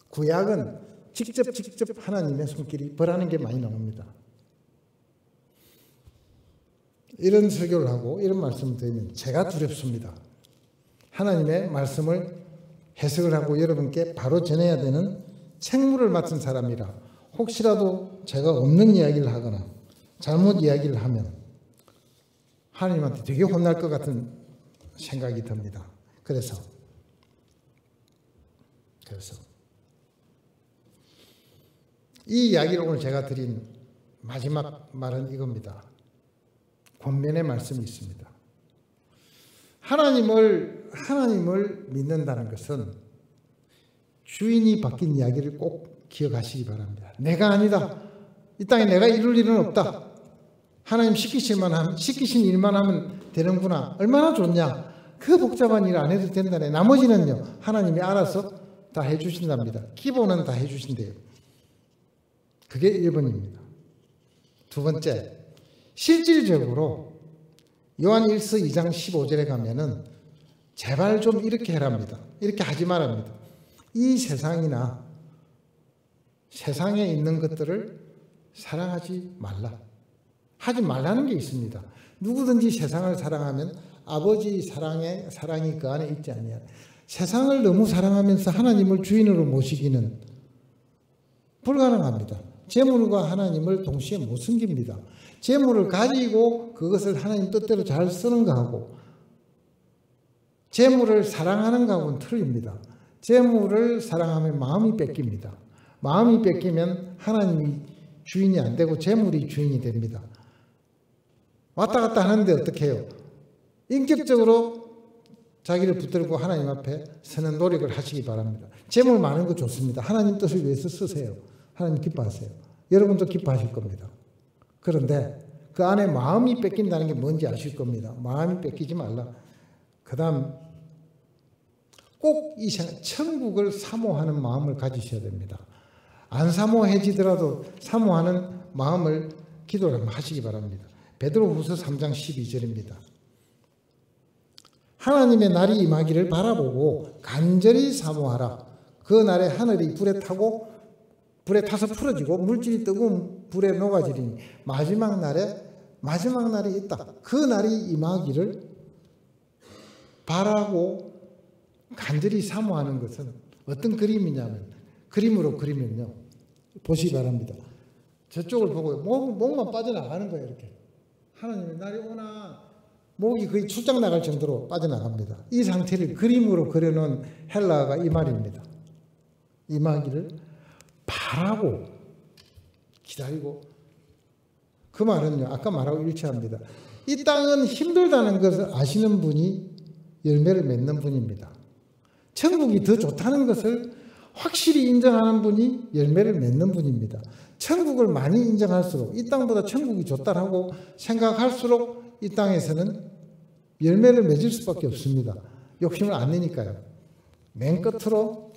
Speaker 2: 구약은 직접 하나님의 손길이 벌하는 게 많이 나옵니다. 이런 설교를 하고 이런 말씀을 드리면 제가 두렵습니다. 하나님의 말씀을 해석을 하고 여러분께 바로 전해야 되는 책무를 맡은 사람이라 혹시라도 제가 없는 이야기를 하거나 잘못 이야기를 하면 하나님한테 되게 혼날 것 같은 생각이 듭니다. 그래서 이 이야기를 오늘 제가 드린 마지막 말은 이겁니다. 권면의 말씀이 있습니다. 하나님을 믿는다는 것은 주인이 바뀐 이야기를 꼭 기억하시기 바랍니다. 내가 아니다. 이 땅에 내가 이룰 일은 없다. 하나님 시키신 일만 하면 되는구나. 얼마나 좋냐. 그 복잡한 일 안 해도 된다네. 나머지는요. 하나님이 알아서 다 해주신답니다. 기본은 다 해주신대요. 그게 1번입니다. 두 번째, 실질적으로 요한 1서 2장 15절에 가면은 제발 좀 이렇게 해랍니다. 이렇게 하지 말랍니다. 이 세상이나 세상에 있는 것들을 사랑하지 말라. 하지 말라는 게 있습니다. 누구든지 세상을 사랑하면 아버지 사랑이 그 안에 있지 아니하라. 세상을 너무 사랑하면서 하나님을 주인으로 모시기는 불가능합니다. 재물과 하나님을 동시에 못 섬깁니다. 재물을 가지고 그것을 하나님 뜻대로 잘 쓰는 거하고 재물을 사랑하는 거하고는 틀립니다. 재물을 사랑하면 마음이 뺏깁니다. 마음이 뺏기면 하나님이 주인이 안 되고 재물이 주인이 됩니다. 왔다 갔다 하는데 어떻게 해요? 인격적으로 자기를 붙들고 하나님 앞에 서는 노력을 하시기 바랍니다. 재물 많은 거 좋습니다. 하나님 뜻을 위해서 쓰세요. 하나님 기뻐하세요. 여러분도 기뻐하실 겁니다. 그런데 그 안에 마음이 뺏긴다는 게 뭔지 아실 겁니다. 마음이 뺏기지 말라. 그 다음 꼭 이 천국을 사모하는 마음을 가지셔야 됩니다. 안 사모해지더라도 사모하는 마음을 기도를 하시기 바랍니다. 베드로후서 3장 12절입니다. 하나님의 날이 임하기를 바라보고 간절히 사모하라. 그 날에 하늘이 불에 타서 풀어지고 물질이 뜨거운 불에 녹아지리니 마지막 날이 있다. 그 날이 임하기를 바라고 간절히 사모하는 것은 어떤 그림이냐면 그림으로 그리면요. 보시기 바랍니다. 저쪽을 보고 목만 빠져나가는 거예요. 이렇게. 하나님의 날이 오나 목이 거의 출장 나갈 정도로 빠져나갑니다. 이 상태를 그림으로 그려놓은 헬라어가 이 말입니다. 임하기를 바라고 기다리고 그 말은요. 아까 말하고 일치합니다. 이 땅은 힘들다는 것을 아시는 분이 열매를 맺는 분입니다. 천국이 더 좋다는 것을 확실히 인정하는 분이 열매를 맺는 분입니다. 천국을 많이 인정할수록 이 땅보다 천국이 좋다라고 생각할수록 이 땅에서는 열매를 맺을 수밖에 없습니다. 욕심을 안 내니까요. 맨 끝으로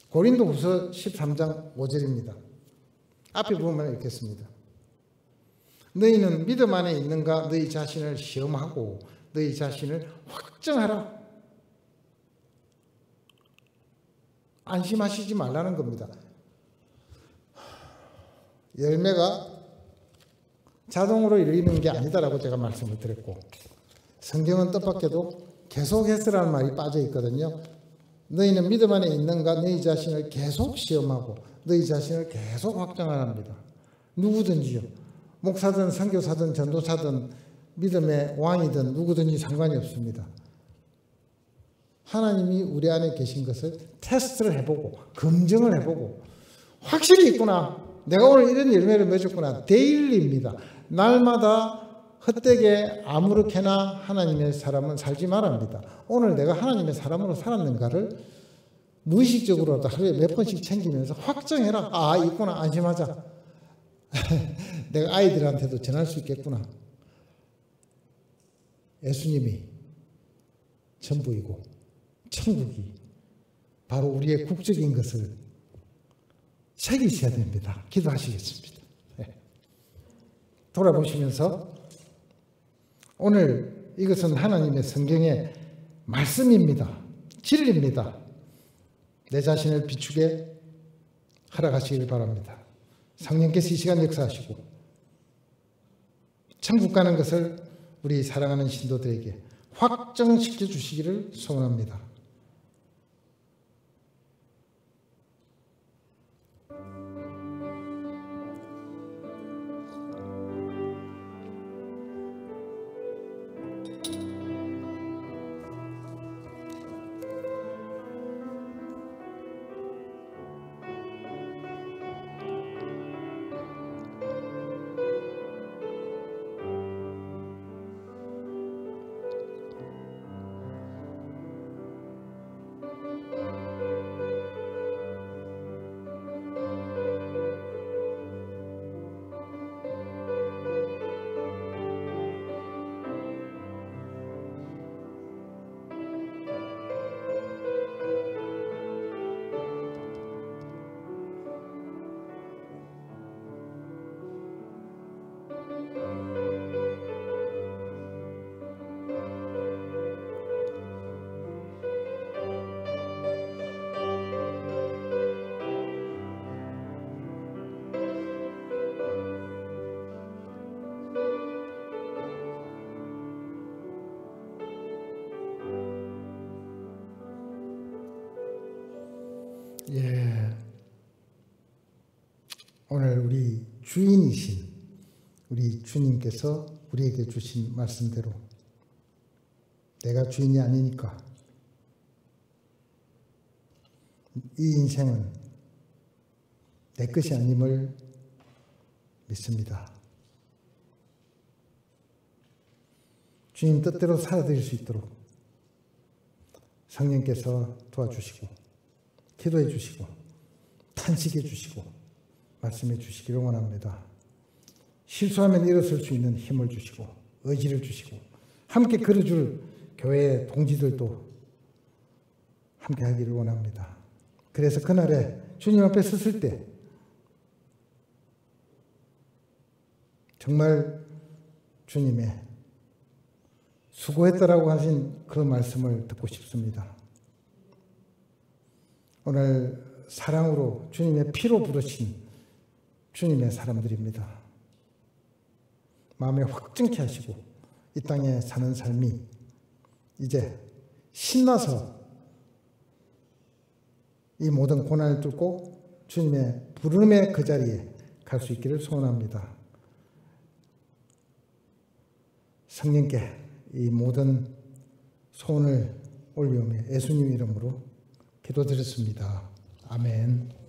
Speaker 2: 고린도후서 13장 5절입니다. 앞에 보면 읽겠습니다. 너희는 믿음 안에 있는가 너희 자신을 시험하고 너희 자신을 확정하라. 안심하시지 말라는 겁니다. 열매가 자동으로 열리는 게 아니다라고 제가 말씀을 드렸고 성경은 뜻밖에도 계속해서라는 말이 빠져 있거든요. 너희는 믿음 안에 있는가 너희 자신을 계속 시험하고 너희 자신을 계속 확정하랍니다. 누구든지요. 목사든 선교사든 전도사든 믿음의 왕이든 누구든지 상관이 없습니다. 하나님이 우리 안에 계신 것을 테스트를 해보고 검증을 해보고 확실히 있구나. 내가 오늘 이런 열매를 맺었구나. 데일리입니다. 날마다 헛되게 아무렇게나 하나님의 사람은 살지 말합니다. 오늘 내가 하나님의 사람으로 살았는가를 무의식적으로도 하루에 몇 번씩 챙기면서 확정해라. 아, 있구나. 안심하자. 내가 아이들한테도 전할 수 있겠구나. 예수님이 전부이고 천국이 바로 우리의 국적인 것을 새기셔야 됩니다. 기도하시겠습니다. 네. 돌아보시면서 오늘 이것은 하나님의 성경의 말씀입니다. 진리입니다. 내 자신을 비추게 하락하시길 바랍니다. 성령께서 이 시간 역사하시고 천국 가는 것을 우리 사랑하는 신도들에게 확정시켜 주시기를 소원합니다. 예, 오늘 우리 주인이신 우리 주님께서 우리에게 주신 말씀대로 내가 주인이 아니니까 이 인생은 내 것이 아님을 믿습니다. 주님 뜻대로 살아드릴 수 있도록 성령께서 도와주시고 기도해 주시고 탄식해 주시고 말씀해 주시기를 원합니다. 실수하면 일어설 수 있는 힘을 주시고 의지를 주시고 함께 걸어줄 교회의 동지들도 함께 하기를 원합니다. 그래서 그날에 주님 앞에 섰을 때 정말 주님의 수고했다라고 하신 그런 말씀을 듣고 싶습니다. 오늘 사랑으로 주님의 피로 부르신 주님의 사람들입니다. 마음에 확증케 하시고 이 땅에 사는 삶이 이제 신나서 이 모든 고난을 뚫고 주님의 부름의 그 자리에 갈 수 있기를 소원합니다. 성령께 이 모든 소원을 올리오며 예수님 이름으로 기도드렸습니다. 아멘.